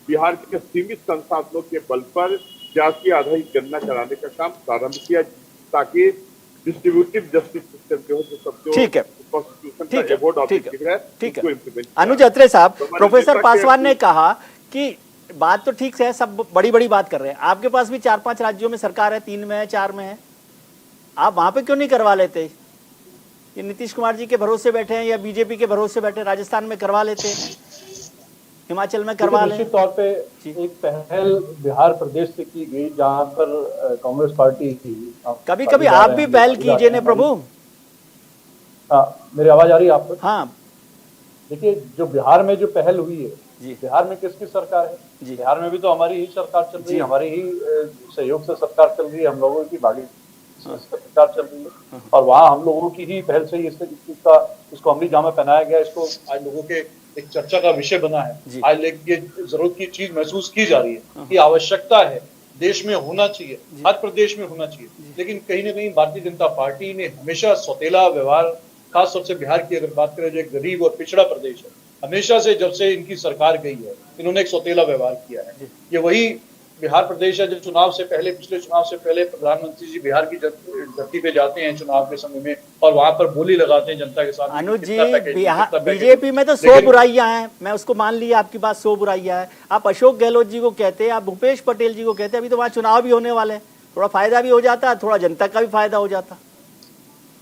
बिहार के सीमित संसाधनों के बल पर जातीय आधारित गणना कराने का काम प्रारंभ किया, ताकि डिस्ट्रीब्यूटिव जस्टिस सिस्टम जो है, जो सब ठीक है, ठीक है। अनुज अत्रे साहब, प्रोफेसर पासवान ने कहा कि बात तो ठीक है, सब बड़ी बड़ी बात कर रहे हैं, आपके पास भी 4-5 राज्यों में सरकार है, 3 में है, 4 में है, आप वहां पे क्यों नहीं करवा लेते? ये नीतीश कुमार जी के भरोसे बैठे हैं या बीजेपी के भरोसे बैठे? राजस्थान में करवा लेते हैं, हिमाचल में करवा लें। निश्चित तौर पे एक पहल बिहार प्रदेश से की गई, जहां पर कांग्रेस पार्टी की कभी कभी आप भी पहल कीजिए ने प्रभु। मेरी आवाज आ रही है आपको? हाँ, देखिए, जो बिहार में जो पहल हुई है, बिहार में किसकी सरकार है? बिहार में भी तो हमारी ही सरकार चल रही है, हमारी ही सहयोग से सरकार चल रही है, हम लोगों की भागी सरकार चल रही है, और वहाँ हम लोगों की ही पहल से इसको अमली जामा पहनाया गया, इसको आज लोगों के एक चर्चा का विषय बना है। आज ये जरूरत की चीज महसूस की जा रही है कि आवश्यकता है, देश में होना चाहिए, हर प्रदेश में होना चाहिए, लेकिन कहीं ना कहीं भारतीय जनता पार्टी ने हमेशा सौतेला व्यवहार, खासतौर से बिहार की अगर बात करें जो एक गरीब और पिछड़ा प्रदेश है, हमेशा से जब से इनकी सरकार गई है इन्होंने एक सौतेला व्यवहार किया है। ये वही बिहार प्रदेश है जो चुनाव से पहले, पिछले चुनाव से पहले प्रधानमंत्री जी बिहार की धरती पे जाते हैं चुनाव के समय में और वहां पर बोली लगाते हैं जनता के साथ। अनुज जी, बीजेपी में तो 100 बुराइयां हैं, मैं उसको मान लिया आपकी बात, 100 बुराइयां हैं। आप अशोक गहलोत जी को कहते हैं, आप भूपेश पटेल जी को कहते हैं, अभी तो वहां चुनाव भी होने वाले हैं, थोड़ा फायदा भी हो जाता, थोड़ा जनता का भी फायदा हो जाता।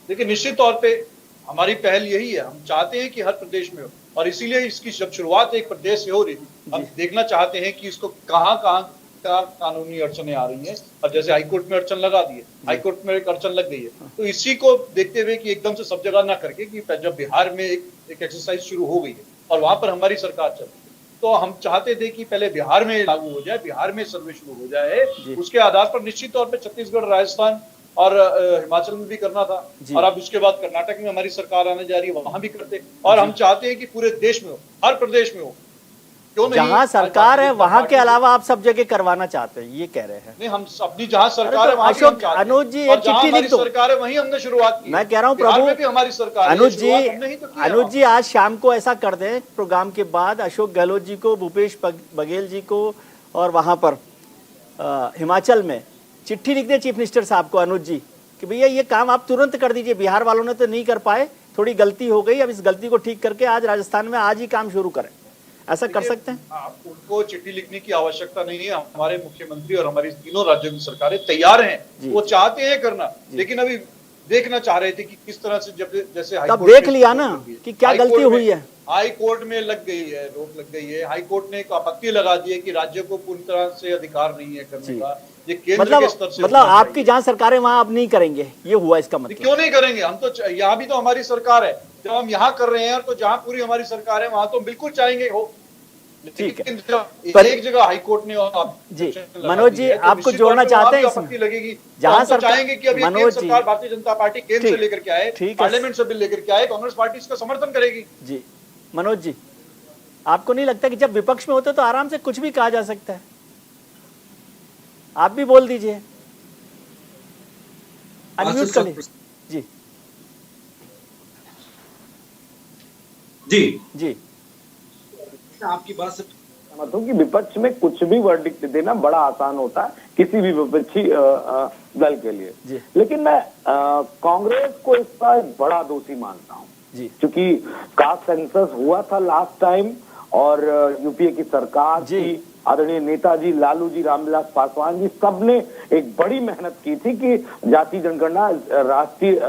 देखिए, निश्चित तौर पर हमारी पहल यही है, हम चाहते हैं कि हर प्रदेश में हो, और इसीलिए इसकी जब शुरुआत एक प्रदेश से हो रही थी, हम देखना चाहते हैं कि इसको कहाँ कहाँ का कानूनी अड़चने आ रही हैं, और जैसे हाईकोर्ट में अड़चन लगा दी है, हाईकोर्ट में एक अड़चन लग गई है, तो इसी को देखते हुए कि एकदम से सब जगह ना करके, कि जब बिहार में एक एक्सरसाइज शुरू हो गई है और वहां पर हमारी सरकार चल रही है, तो हम चाहते थे कि पहले बिहार में लागू हो जाए, बिहार में सर्वे शुरू हो जाए, उसके आधार पर निश्चित तौर पर छत्तीसगढ़, राजस्थान और हिमाचल में भी करना था, और अब उसके बाद कर्नाटक में हमारी सरकार आने जा रही है, वहां भी करते, और हम चाहते हैं कि पूरे देश में हो, हर प्रदेश में हो। जहां सरकार है वहां के अलावा आप सब जगह करवाना चाहते हैं, ये कह रहे हैं? नहीं, हम अपनी जहां सरकार है वहां अशोक, अनुज जी एक चिट्ठी लिख दो, सरकार है वहीं हमने शुरुआत की। मैं कह रहा हूं प्रभु, हमारी सरकार, अनुज जी आज शाम को ऐसा कर दें प्रोग्राम के बाद, अशोक गहलोत जी को, भूपेश बघेल जी को, और वहां पर हिमाचल में चिट्ठी लिख दे चीफ मिनिस्टर साहब को, अनुज जी, कि भैया ये काम आप तुरंत कर दीजिए, बिहार वालों ने तो नहीं कर पाए, थोड़ी गलती हो गई, अब इस गलती को ठीक करके आज राजस्थान में आज ही काम शुरू करें, ऐसा कर सकते हैं? उनको चिट्ठी लिखने की आवश्यकता नहीं है, हमारे मुख्यमंत्री और हमारी तीनों राज्यों की सरकारें तैयार हैं, वो चाहते हैं करना, लेकिन अभी देखना चाह रहे थे कि किस तरह से, जब जैसे तब देख लिया ना कि क्या गलती हुई है, हाई कोर्ट में लग गई है, रोक लग गई है, हाई कोर्ट ने एक आपत्ति लगा दी है कि राज्य को पूरी तरह से अधिकार नहीं है करने का, ये केंद्र के स्तर से मतलब आपकी जहां सरकारें वहां अब नहीं करेंगे, ये हुआ इसका मतलब? क्यों नहीं करेंगे? हम तो यहाँ भी तो हमारी सरकार है, जब हम यहाँ कर रहे हैं तो जहाँ पूरी हमारी सरकार है वहां तो बिल्कुल चाहेंगे हो। ठीक है, एक जगह हाईकोर्ट ने जी मनोज जी आपको जोड़ना चाहते हैं इसमें? लगेगी जहां तो चाहेंगे कि अभी मनोज जी, सरकार भारतीय जनता पार्टी केंद्र से लेकर के आए, पार्लियामेंट से बिल लेकर के आए, कांग्रेस पार्टी इसका समर्थन करेगी। जी मनोज जी, आपको नहीं लगता कि जब विपक्ष में होते तो आराम से कुछ भी कहा जा सकता है? आप भी बोल दीजिए, अनम्यूट कर लीजिए। जी जी जी आपकी बात से सहमत हूं कि विपक्ष में कुछ भी वर्डिक्ट देना बड़ा आसान होता है किसी भी विपक्षी दल के लिए, लेकिन मैं कांग्रेस को इसका एक बड़ा दोषी मानता हूं, क्योंकि कास्ट सेंसस हुआ था लास्ट टाइम और यूपीए की सरकार थी, आदरणीय नेताजी लालू जी, रामविलास पासवान जी, सबने एक बड़ी मेहनत की थी कि जाति जनगणना राष्ट्रीय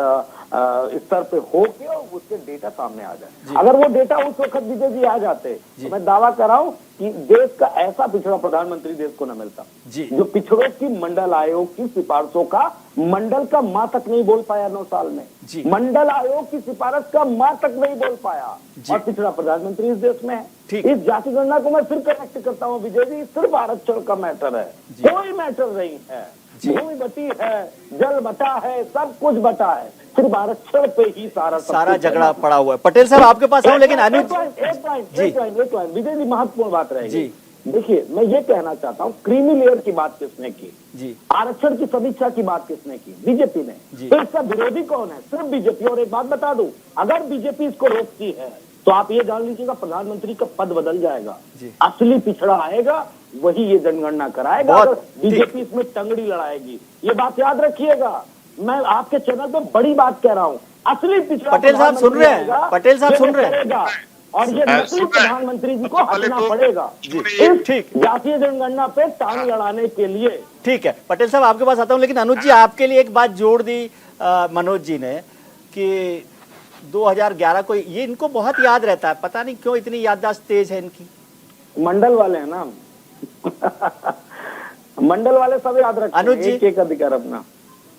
स्तर पे हो के और उसके डेटा सामने आ जाए। अगर वो डेटा उस वक्त विजय जी आ जाते तो मैं दावा कर रहा हूँ कि देश का ऐसा पिछड़ा प्रधानमंत्री देश को न मिलता, जो पिछड़ों की मंडल आयोग की सिफारिशों का मंडल का माँ तक नहीं बोल पाया 9 साल में, मंडल आयोग की सिफारिश का माँ तक नहीं बोल पाया, और पिछड़ा प्रधानमंत्री इस देश में है। इस जाति गणना को मैं फिर कनेक्ट करता हूँ विजय जी, सिर्फ आरक्षण का मैटर है, कोई मैटर नहीं है। भूमि बटी है, जल बटा है, सब कुछ बटा है, सिर्फ आरक्षण पे ही सारा झगड़ा पड़ा हुआ है। पटेल साहब आपके पास हूं, लेकिन एक लाइन विजय जी, महत्वपूर्ण बात रहेगी। देखिए मैं ये कहना चाहता हूँ, क्रीमी लेयर की बात किसने की, आरक्षण की समीक्षा की बात किसने की? बीजेपी ने। तो इसका विरोधी कौन है? सिर्फ बीजेपी। और एक बात बता दूं, अगर बीजेपी इसको रोकती है तो आप ये जान लीजिएगा प्रधानमंत्री का पद बदल जाएगा, असली पिछड़ा आएगा वही ये जनगणना कराएगा, अगर बीजेपी इसमें टंगड़ी लड़ाएगी। ये बात याद रखिएगा, मैं आपके चैनल पे बड़ी बात कह रहा हूँ, असली पिछड़ा पटेल साहब सुन रहे हैं, पटेल साहब सुन रहे हैं, और ये नकली प्रधानमंत्री जी को हटना पड़ेगा इस जातीय जनगणना पे टांग लड़ाने के लिए। ठीक है पटेल साहब आपके पास आता हूँ, लेकिन अनुज जी आपके लिए एक बात जोड़ दी मनोज जी ने कि 2011 को, ये इनको बहुत याद रहता है, पता नहीं क्यों इतनी याददाश्त तेज है इनकी। मंडल वाले हैं ना मंडल वाले सब याद रखते हैं, अनुज जी एक अधिकार अपना।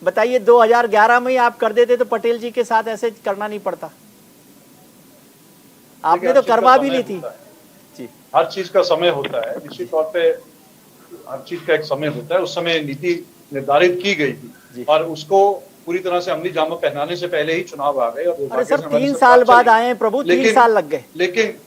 बताइए 2011 में ही आप कर देते तो पटेल जी के साथ ऐसे करना नहीं पड़ता, आपने तो करवा भी ली थी। जी हर चीज का समय होता है, निश्चित तौर पे हर चीज का एक समय होता है। उस समय नीति निर्धारित की गई थी और उसको पूरी तरह से अमली जामा पहनाने से पहले ही चुनाव आ गए। और अरे सर 3 साल बाद आए हैं प्रभु, 3 साल लग गए।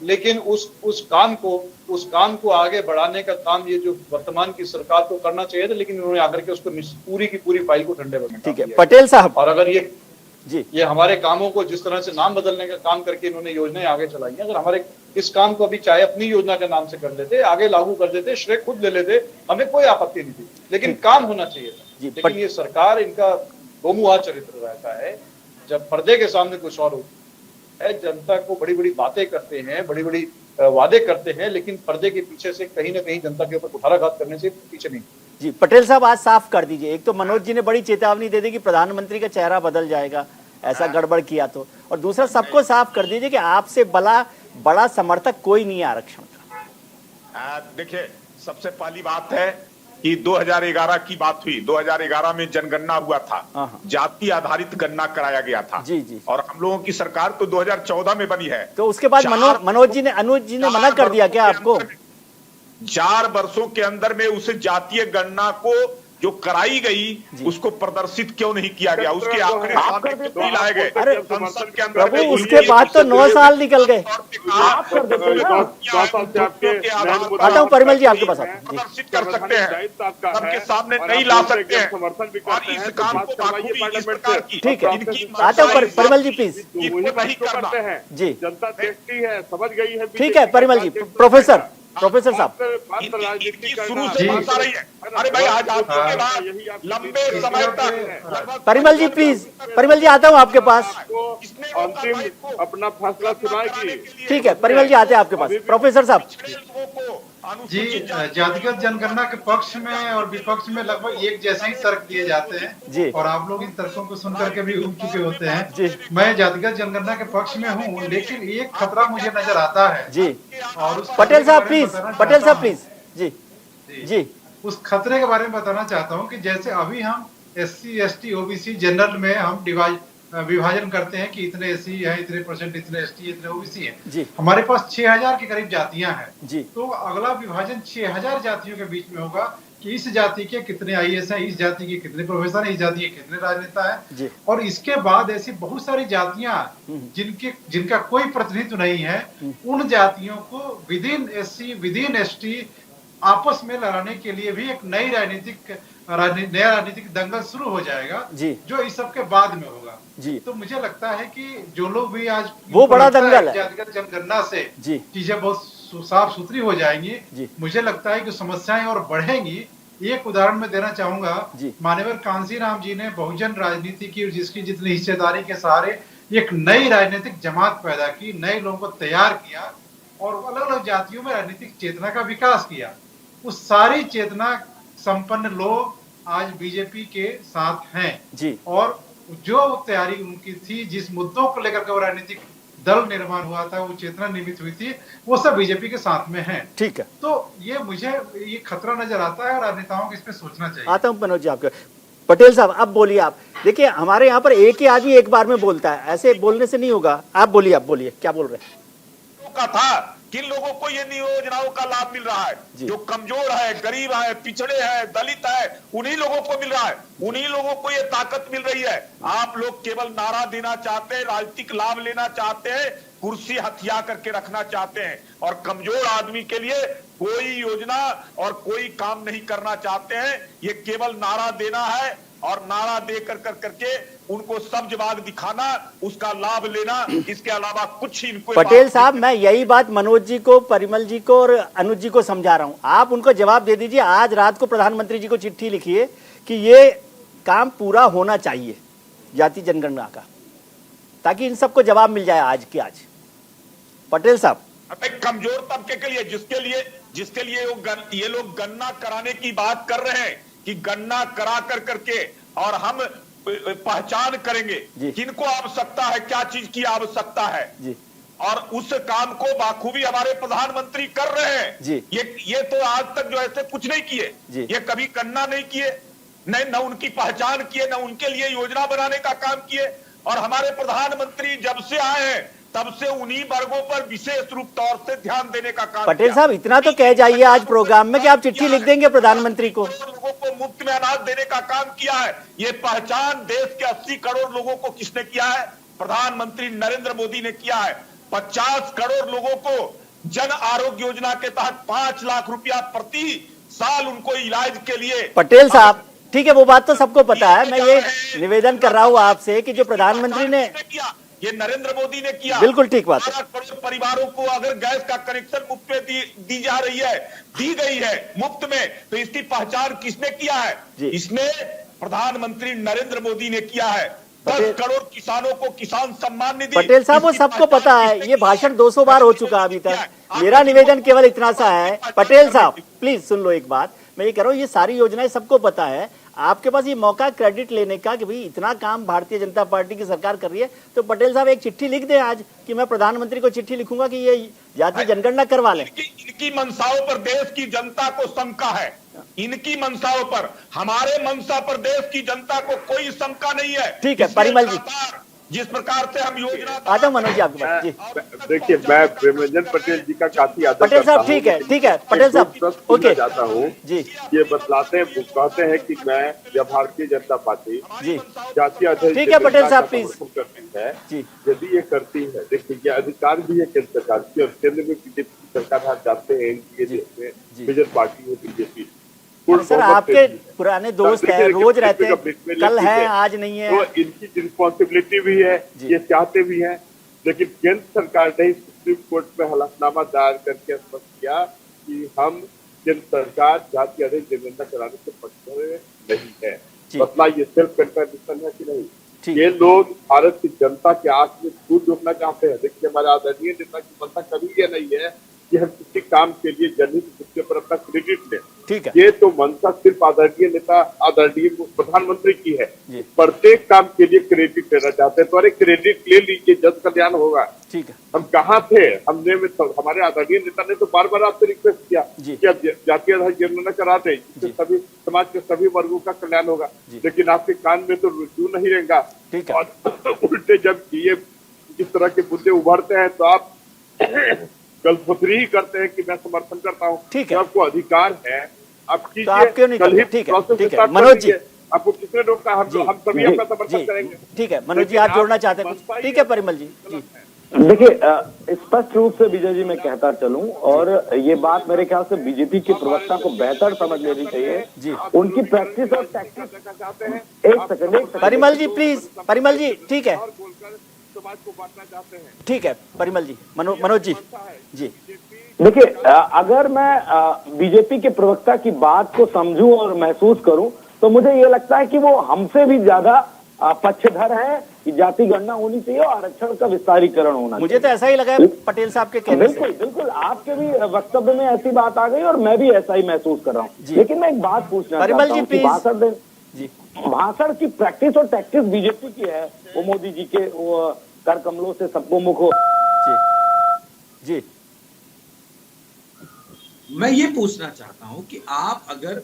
लेकिन उस काम को आगे बढ़ाने का काम ये जो वर्तमान की सरकार को करना चाहिए था, लेकिन उन्होंने आकर के उसको पूरी की पूरी फाइल को ठंडे करने। ठीक है पटेल साहब, और अगर ये हमारे कामों को जिस तरह से नाम बदलने का काम करके इन्होंने योजनाएं आगे चलाई हैं, अगर हमारे इस काम को अभी चाहे अपनी योजना के नाम से कर लेते, आगे लागू कर देते, श्रेय खुद ले लेते, हमें कोई आपत्ति नहीं थी, लेकिन काम होना चाहिए था। लेकिन ये सरकार, इनका गोमुहा चरित्र रहता है, जब पर्दे के सामने कुछ और होता है, जनता को बड़ी बड़ी बातें करते हैं, बड़ी बड़ी वादे करते हैं, लेकिन पर्दे के पीछे से कहीं ना कहीं जनता के ऊपर कुठाराघात करने से पीछे नहीं। जी पटेल साहब आज साफ कर दीजिए, एक तो मनोज जी ने बड़ी चेतावनी दे दी कि प्रधानमंत्री का चेहरा बदल जाएगा ऐसा गड़बड़ किया तो, और दूसरा सबको साफ कर दीजिए कि आपसे बड़ा समर्थक कोई नहीं है आरक्षण का। देखिए सबसे पहली बात है कि 2011 की बात हुई, 2011 में जनगणना हुआ था, जाति आधारित गणना कराया गया था। जी। और हम लोगों की सरकार तो 2014 में बनी है। तो उसके बाद अनुज जी ने मना कर दिया क्या आपको? 4 वर्षों के अंदर में उस जातीय गणना को जो कराई गई उसको प्रदर्शित क्यों नहीं किया गया? उसके आंकड़े सामने क्यों नहीं लाए गए? अरे संसद के अंदर प्रभु उसके बाद तो 9 साल निकल गए। आता हूँ परिमल जी आपके पास, प्रदर्शित कर सकते हैं, सबके सामने नहीं ला सकते हैं, और इस काम को बाखूबी इस प्रकार की। ठीक है आता हूँ परिमल जी प्लीज। नहीं करना जी, जनता देखती है, समझ गई है। ठीक है परिमल जी। प्रोफेसर साहब शुरू से बात रही है। अरे भाई आजादी के बाद लंबे समय तक परिमल जी प्लीज, परिमल जी आता हूँ आपके पास। अंतिम अपना फैसला सुनाएगी। ठीक है परिमल जी आते हैं आपके पास। प्रोफेसर साहब जी, जातिगत जनगणना के पक्ष में और विपक्ष में लगभग एक जैसे ही तर्क दिए जाते हैं जी, और आप लोग इन तर्कों को सुनकर के भी उब चुके होते हैं जी। मैं जातिगत जनगणना के पक्ष में हूँ, लेकिन एक खतरा मुझे नजर आता है जी। और पटेल साहब प्लीज जी जी उस खतरे के बारे में बताना चाहता हूं कि जैसे अभी हम SC ST OBC जनरल में हम विभाजन करते हैं कि इतने SC है, इतने परसेंट, इतने ST, इतने OBC है। हमारे पास 6000 के करीब जातियां हैं। तो अगला विभाजन 6000 जातियों के बीच में होगा कि इस जाति के कितने IAS हैं, इस जाति के कितने प्रोफेसर हैं, इस जाति के कितने राजनेता हैं। और इसके बाद ऐसी बहुत सारी जातियां जिनका कोई प्रतिनिधित्व नहीं है, उन जातियों को विदिन SC विदिन ST आपस में लड़ाने के लिए भी एक नया राजनीतिक दंगल शुरू हो जाएगा, जो इस सब के बाद में होगा। तो मुझे लगता है कि जो लोग भी आज वो बड़ा दंगल है, जातिगत जनगणना से चीजें बहुत साफ सुथरी हो जाएंगी। मुझे लगता है कि समस्याएं और बढ़ेंगी। एक उदाहरण मैं देना चाहूंगा, मान्यवर कांसीराम जी ने बहुजन राजनीति की, जिसकी जितनी हिस्सेदारी के सहारे एक नई राजनीतिक जमात पैदा की, नए लोगों को तैयार किया और अलग अलग जातियों में राजनीतिक चेतना का विकास किया। उस सारी चेतना संपन्न लोग आज बीजेपी के साथ हैं और जो तैयारी उनकी थी, जिस मुद्दों को लेकर के वो राजनीतिक दल निर्माण हुआ था, वो चेतना निर्मित हुई थी, वो सब बीजेपी के साथ में है। ठीक है, तो ये मुझे ये खतरा नजर आता है और राजनेताओं को इस पे सोचना चाहिए। आता हूं मनोज जी आपके। पटेल साहब अब बोलिए आप। देखिए हमारे यहाँ पर एक ही आदमी एक बार में बोलता है, ऐसे बोलने से नहीं होगा। आप बोलिए क्या बोल रहे हैं। था किन लोगों को ये योजनाओं का लाभ मिल रहा है, जो कमजोर है, गरीब है, पिछड़े है, दलित है, उन्हीं लोगों को मिल रहा है, उन्हीं लोगों को ये ताकत मिल रही है। आप लोग केवल नारा देना चाहते हैं, राजनीतिक लाभ लेना चाहते हैं, कुर्सी हथिया करके रखना चाहते हैं और कमजोर आदमी के लिए कोई योजना और कोई काम नहीं करना चाहते हैं। ये केवल नारा देना है और नारा दे करके उनको सब्जबाग दिखाना, उसका लाभ लेना, इसके अलावा कुछ ही इनको। पटेल साहब मैं यही बात मनोज जी को, परिमल जी को और अनुज जी को समझा रहा हूं, आप उनको जवाब दे दीजिए। आज रात को प्रधानमंत्री जी को चिट्ठी लिखिए कि ये काम पूरा होना चाहिए जाति जनगणना का, ताकि इन सबको जवाब मिल जाए आज के आज। पटेल साहब, कमजोर तबके के लिए, जिसके लिए ये लोग गणना कराने की बात कर रहे हैं कि गणना करा करके और हम पहचान करेंगे किनको आवश्यकता है, क्या चीज की आवश्यकता है, और उस काम को बाखूबी हमारे प्रधानमंत्री कर रहे हैं। ये तो आज तक जो ऐसे कुछ नहीं किए, ये कभी गणना नहीं किए, न उनकी पहचान किए, न उनके लिए योजना बनाने का काम किए। और हमारे प्रधानमंत्री जब से आए हैं तब से उन्हीं वर्गों पर विशेष रूप तौर से ध्यान देने का काम। पटेल साहब इतना तो कह जाइए आज प्रोग्राम में कि आप चिट्ठी लिख देंगे प्रधानमंत्री को। लोगों को मुफ्त में अनाज देने का काम किया है। ये पहचान देश के 80 करोड़ लोगों को किसने किया है? प्रधानमंत्री नरेंद्र मोदी ने किया है। 50 करोड़ लोगों को जन आरोग्य योजना के तहत 5 लाख रुपया प्रति साल उनको इलाज के लिए। पटेल साहब ठीक है, वो बात तो सबको पता है। मैं ये निवेदन कर रहा हूँ आपसे कि जो प्रधानमंत्री ने किया, ये नरेंद्र मोदी ने किया। बिल्कुल ठीक बात है। 12 करोड़ परिवारों को अगर गैस का कनेक्शन मुफ्त में दी जा रही है, दी गई है मुफ्त में, तो इसकी पहचान किसने किया है? इसने प्रधानमंत्री नरेंद्र मोदी ने किया है। 10 करोड़ किसानों को किसान सम्मान निधि। पटेल साहब वो सबको पता है, ये भाषण 200 बार हो चुका अभी तक। मेरा निवेदन केवल इतना सा है, पटेल साहब प्लीज सुन लो एक बात। मैं ये कह रहा हूँ ये सारी योजनाएं सबको पता है, आपके पास ये मौका क्रेडिट लेने का कि भाई इतना काम भारतीय जनता पार्टी की सरकार कर रही है, तो पटेल साहब एक चिट्ठी लिख दें आज कि मैं प्रधानमंत्री को चिट्ठी लिखूंगा कि ये जाति जनगणना करवा लें। इनकी मंशाओं पर देश की जनता को शंका है, इनकी मंशाओं पर, हमारे मंशा पर देश की जनता को कोई शंका नहीं है। ठीक है परिमल जी, जिस प्रकार से हम योजना आता मनोज जी आपके पास जी। देखिए मैं प्रेमरंजन पटेल जी का काफी आदर पटेल साहब ठीक है पटेल साहब ओके जाता हूँ जी। ये बतलाते हैं, कहते हैं कि मैं या भारतीय जनता पार्टी जी जातीय आधारित ठीक है पटेल साहब प्लीज करती है जी। यदि ये करती है, देखिए ये अधिकार भी है केंद्र सरकार की, और केंद्र में बीजेपी की सरकार जाते हैं, मेजर पार्टी है बीजेपी। सर आपके पुराने दोस्त हैं, रोज रहते हैं, कल है आज नहीं है, तो इनकी रिस्पॉन्सिबिलिटी भी है, ये चाहते भी हैं। लेकिन केंद्र सरकार ने सुप्रीम कोर्ट में हलफनामा दायर करके स्पष्ट किया कि हम केंद्र सरकार जाति आधारित जनगणना कराने के पक्ष में नहीं है। मसला ये सेल्फ कंट्राडिक्शन है कि नहीं? ये लोग भारत की जनता के आंख में खून रोकना चाहते हैं। देखिए हमारे आदरणीय नेता की मनसा कभी ये नहीं है कि हम किसी काम के लिए जनहित मुद्दे पर अपना क्रेडिट लें। ठीक है, ये तो मंशा सिर्फ आदरणीय नेता, आदरणीय प्रधानमंत्री की है। प्रत्येक काम के लिए क्रेडिट लेना चाहते हैं, तो अरे क्रेडिट ले लीजिए, जन कल्याण होगा। ठीक है, हम कहाँ थे? हमारे आदरणीय नेता ने तो बार बार आपसे रिक्वेस्ट किया कि आप जातीय आधारित जनगणना करा दें, जिससे सभी समाज के सभी वर्गों का कल्याण होगा, लेकिन आपके कान में तो क्यों नहीं रहेगा। और उल्टे जब ये इस तरह के मुद्दे उभरते हैं तो आप गलतफहमी ही करते हैं कि मैं समर्थन करता हूँ। ठीक है, आपको अधिकार है, आप तो आप क्यों नहीं करते? ठीक है मनोज जी, आपको किसने रोका? हम सभी अपना समर्थन करेंगे। ठीक है मनोज जी, आप जोड़ना चाहते हैं कुछ? ठीक है परिमल जी। देखिए, स्पष्ट रूप से विजय जी मैं कहता चलूं, और ये बात मेरे ख्याल से बीजेपी के प्रवक्ता को बेहतर समझ लेनी चाहिए। उनकी प्रैक्टिस और टैक्टिस। एक सेकंड परिमल जी प्लीज, परिमल जी ठीक है, समाज को बांटना चाहते हैं। ठीक है परिमल जी, मनोज जी जी। देखिए, अगर मैं बीजेपी के प्रवक्ता की बात को समझूं और महसूस करूं तो मुझे ये लगता है कि वो हमसे भी ज्यादा पक्षधर है कि जाति गणना होनी चाहिए और आरक्षण का विस्तारीकरण होना चाहिए। मुझे तो ऐसा ही लगा है पटेल साहब के कहने से। बिल्कुल बिल्कुल, आपके भी वक्तव्य में ऐसी बात आ गई और मैं भी ऐसा ही महसूस कर रहा हूँ। लेकिन मैं एक बात पूछना चाहता हूँ कि भाषण की प्रैक्टिस और टैक्टिस बीजेपी की है, वो मोदी जी के कर कमलों से सबको मुख हो। जी मैं ये पूछना चाहता हूं कि आप अगर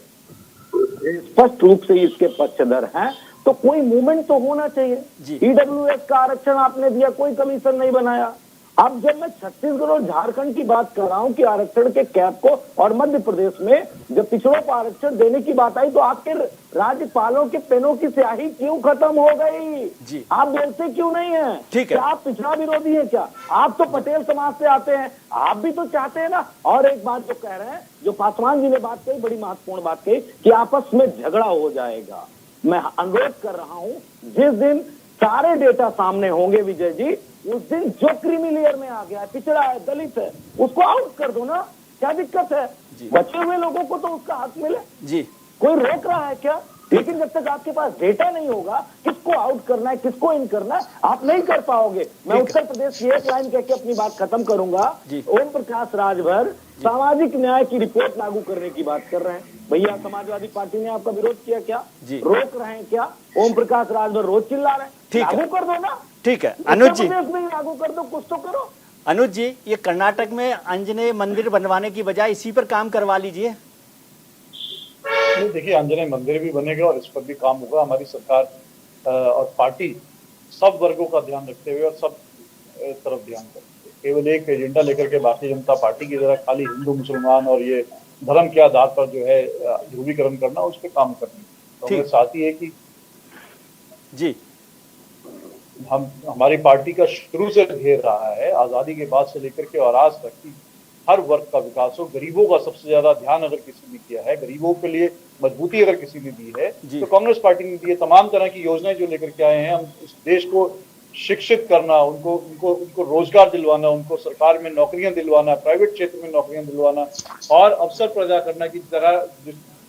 स्पष्ट रूप से इसके पक्षधर हैं तो कोई मूवमेंट तो होना चाहिए। ईडब्ल्यूएस का आरक्षण आपने दिया, कोई कमीशन नहीं बनाया। अब जब मैं छत्तीसगढ़ और झारखंड की बात कर रहा हूं कि आरक्षण के कैप को, और मध्य प्रदेश में जब पिछड़ों को आरक्षण देने की बात आई तो आपके राज्यपालों के पेनों की स्याही क्यों खत्म हो गई? आप बोलते क्यों नहीं है? ठीक है, क्या आप पिछड़ा विरोधी हैं क्या? आप तो पटेल समाज से आते हैं, आप भी तो चाहते हैं ना। और एक बात जो कह रहे हैं, जो पासवान जी ने बात कही, बड़ी महत्वपूर्ण बात कही कि आपस में झगड़ा हो जाएगा। मैं अनुरोध कर रहा हूं, जिस दिन सारे डेटा सामने होंगे विजय जी, उस दिन जो क्रीमी लेयर में आ गया है, पिछड़ा है, दलित है, उसको आउट कर दो ना। क्या दिक्कत है? बचे हुए लोगों को तो उसका हक मिले। जी कोई रोक रहा है क्या? लेकिन जब तक आपके पास डेटा नहीं होगा, किसको आउट करना है, किसको इन करना है, आप नहीं कर पाओगे। मैं उत्तर प्रदेश की एक लाइन कह के अपनी बात खत्म करूंगा। ओम प्रकाश राजभर सामाजिक न्याय की रिपोर्ट लागू करने की बात कर रहे हैं। भैया, समाजवादी पार्टी ने आपका विरोध किया क्या? रोक रहे हैं क्या? ओम प्रकाश राजभर रोज चिल्ला रहे हैं, लागू कर दो ना। ठीक है अनुज जी, प्रदेश में लागू कर दो, कुछ तो करो। अनुज जी, ये कर्नाटक में अंजनेय मंदिर बनवाने की बजाय इसी पर काम करवा लीजिए। देखिए, अंजनेय मंदिर भी बनेगा और इस पर भी काम होगा। हमारी सरकार और पार्टी सब वर्गों का ध्यान रखते हुए और सब तरफ ध्यान करते हुए, केवल एक एजेंडा लेकर के भारतीय जनता पार्टी की तरह खाली हिंदू मुसलमान और ये धर्म के आधार पर जो है ध्रुवीकरण करना, उस पर काम करने। तो मेरे साथ ही है कि जी हमारी पार्टी का शुरू से घेर रहा है, आजादी के बाद से लेकर के और आज तक की हर वर्ग का विकास हो। गरीबों का सबसे ज्यादा ध्यान अगर किसी ने किया है, गरीबों के लिए मजबूती अगर किसी ने दी है तो कांग्रेस पार्टी ने दी है। तमाम तरह की योजनाएं जो लेकर के आए हैं, हम इस देश को शिक्षित करना, उनको रोजगार दिलवाना, उनको सरकार में नौकरियां दिलवाना, प्राइवेट क्षेत्र में नौकरियां दिलवाना और अवसर पैदा करना की तरह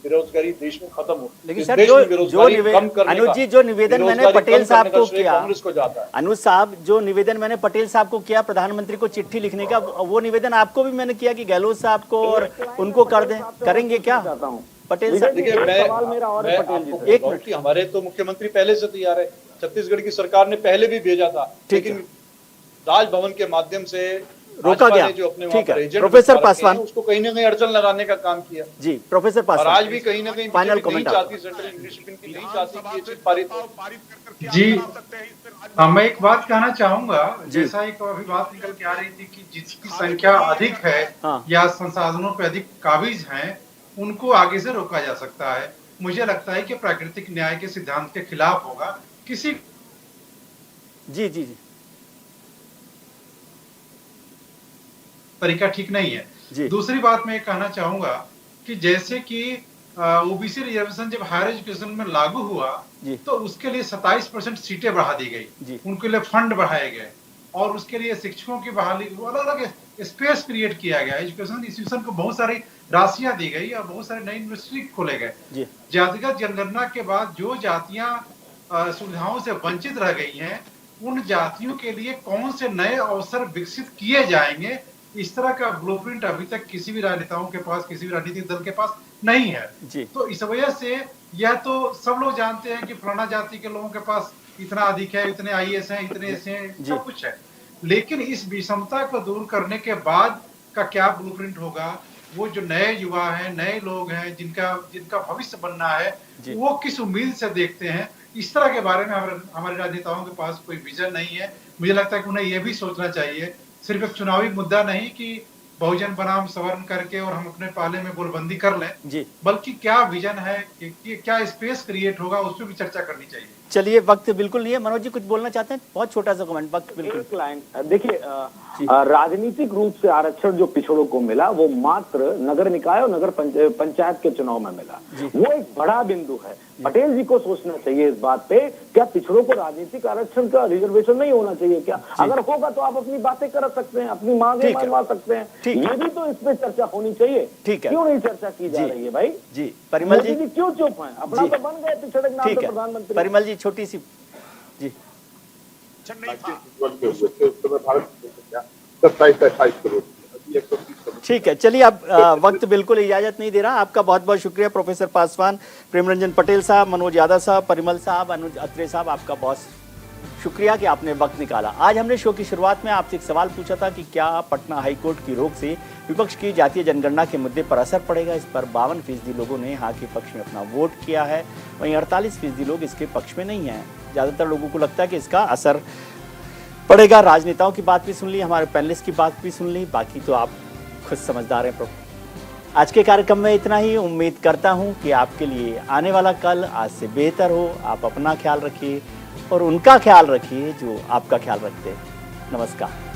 बेरोजगारी देश में खत्म हो। लेकिन सर, जो अनुज जी, जो निवेदन मैंने पटेल साहब को किया, कांग्रेस को जाता है। अनुज साहब, जो निवेदन मैंने पटेल साहब को किया प्रधानमंत्री को चिट्ठी लिखने का, वो निवेदन आपको भी मैंने किया कि गहलोत साहब को और उनको कर दें, करेंगे क्या पटेल साहब? देखिए, एक मिनट, हमारे तो मुख्यमंत्री पहले से तैयार है। छत्तीसगढ़ की सरकार ने पहले भी भेजा था, लेकिन राजभवन के माध्यम से रोका गया। जो अपने ठीक है, प्रोफेसर पासवान, उसको कहीं ना कहीं अड़चन लगाने का काम किया। जी प्रोफेसर पासवान, और आज भी कहीं ना कहीं फाइनल कमेंट चाहती, सेंट्रल इंग्लिश की नहीं चाहती कि ये चीज पारित जी। मैं एक बात कहना चाहूंगा, जैसा एक अभी बात निकल के आ रही थी कि जिसकी संख्या अधिक है या संसाधनों पे अधिक काबिज हैं, उनको आगे से रोका जा सकता है। मुझे लगता है कि प्राकृतिक न्याय के सिद्धांत के खिलाफ होगा किसी। जी जी जी, तरीका ठीक नहीं है। दूसरी बात मैं कहना चाहूंगा कि जैसे कि ओबीसी रिजर्वेशन जब हायर एजुकेशन में लागू हुआ तो उसके लिए 27% सीटें बढ़ा दी गई, उनके लिए फंड बढ़ाए गए और उसके लिए शिक्षकों की बहाली, अलग अलग स्पेस क्रिएट किया गया। एजुकेशन इंस्टीट्यूशन को बहुत सारी राशियां दी गई और बहुत सारे नए यूनिवर्सिटी खोले गए। जातिगत जनगणना के बाद जो जातियां सुविधाओं से वंचित रह गई हैं, उन जातियों के लिए कौन से नए अवसर विकसित किए जाएंगे, इस तरह का ब्लूप्रिंट अभी तक किसी भी राजनेताओं के पास, किसी भी राजनीतिक दल के पास नहीं है। तो इस वजह से यह तो सब लोग जानते हैं कि फलाना जाति के लोगों के पास इतना अधिक है, इतने IAS हैं, इतने ऐसे हैं, सब कुछ है। लेकिन इस विषमता को दूर करने के बाद का क्या ब्लूप्रिंट होगा, वो जो नए युवा हैं, नए लोग हैं, जिनका भविष्य बनना है, वो किस उम्मीद से देखते हैं, इस तरह के बारे में हमारे राजनेताओं के पास कोई विजन नहीं है। मुझे लगता है कि उन्हें यह भी सोचना चाहिए, सिर्फ एक चुनावी मुद्दा नहीं कि बहुजन बनाम सवर्ण करके और हम अपने पाले में गोलबंदी कर लें, बल्कि क्या विजन है, कि क्या स्पेस क्रिएट होगा, उस पर भी चर्चा करनी चाहिए। चलिए, वक्त बिल्कुल नहीं है। मनोज जी कुछ बोलना चाहते हैं? बहुत छोटा सा कमेंट, वक्त बिल्कुल। एक लाइन देखिए, राजनीतिक रूप से आरक्षण जो पिछड़ों को मिला वो मात्र नगर निकाय और नगर पंचायत के चुनाव में मिला। वो एक बड़ा बिंदु है। पटेल जी को सोचना चाहिए इस बात पे, क्या पिछड़ों को राजनीतिक आरक्षण का रिजर्वेशन नहीं होना चाहिए क्या? अगर होगा तो आप अपनी बातें कर सकते हैं, अपनी मांगे मनवा सकते हैं, ये भी तो इस पे चर्चा होनी चाहिए। क्यों नहीं चर्चा की जा रही है भाई? जी परिमल जी क्यों चुप है? अपना तो बन गए पिछड़े के नाम से प्रधानमंत्री। परिमल जी छोटी सी जी। ठीक है, चलिए, अब वक्त बिल्कुल इजाजत नहीं दे रहा। आपका बहुत बहुत शुक्रिया प्रोफेसर पासवान, प्रेमरंजन पटेल साहब, मनोज यादव साहब, परिमल साहब, अनुज अत्रे साहब, आपका बहुत शुक्रिया कि आपने वक्त निकाला। आज हमने शो की शुरुआत में आपसे एक सवाल पूछा था कि क्या पटना हाईकोर्ट की रोक से विपक्ष की जातीय जनगणना के मुद्दे पर असर पड़ेगा। इस पर 52% लोगों ने हाँ के पक्ष में अपना वोट किया है, वहीं 48% लोग इसके पक्ष में नहीं हैं। ज़्यादातर लोगों को लगता है कि इसका असर पड़ेगा। राजनेताओं की बात भी सुन ली, हमारे पैनलिस्ट की बात भी सुन ली, बाकी तो आप खुद समझदार हैं। आज के कार्यक्रम में इतना ही। उम्मीद करता हूं कि आपके लिए आने वाला कल आज से बेहतर हो। आप अपना ख्याल रखिए और उनका ख्याल रखिए जो आपका ख्याल रखते हैं। नमस्कार।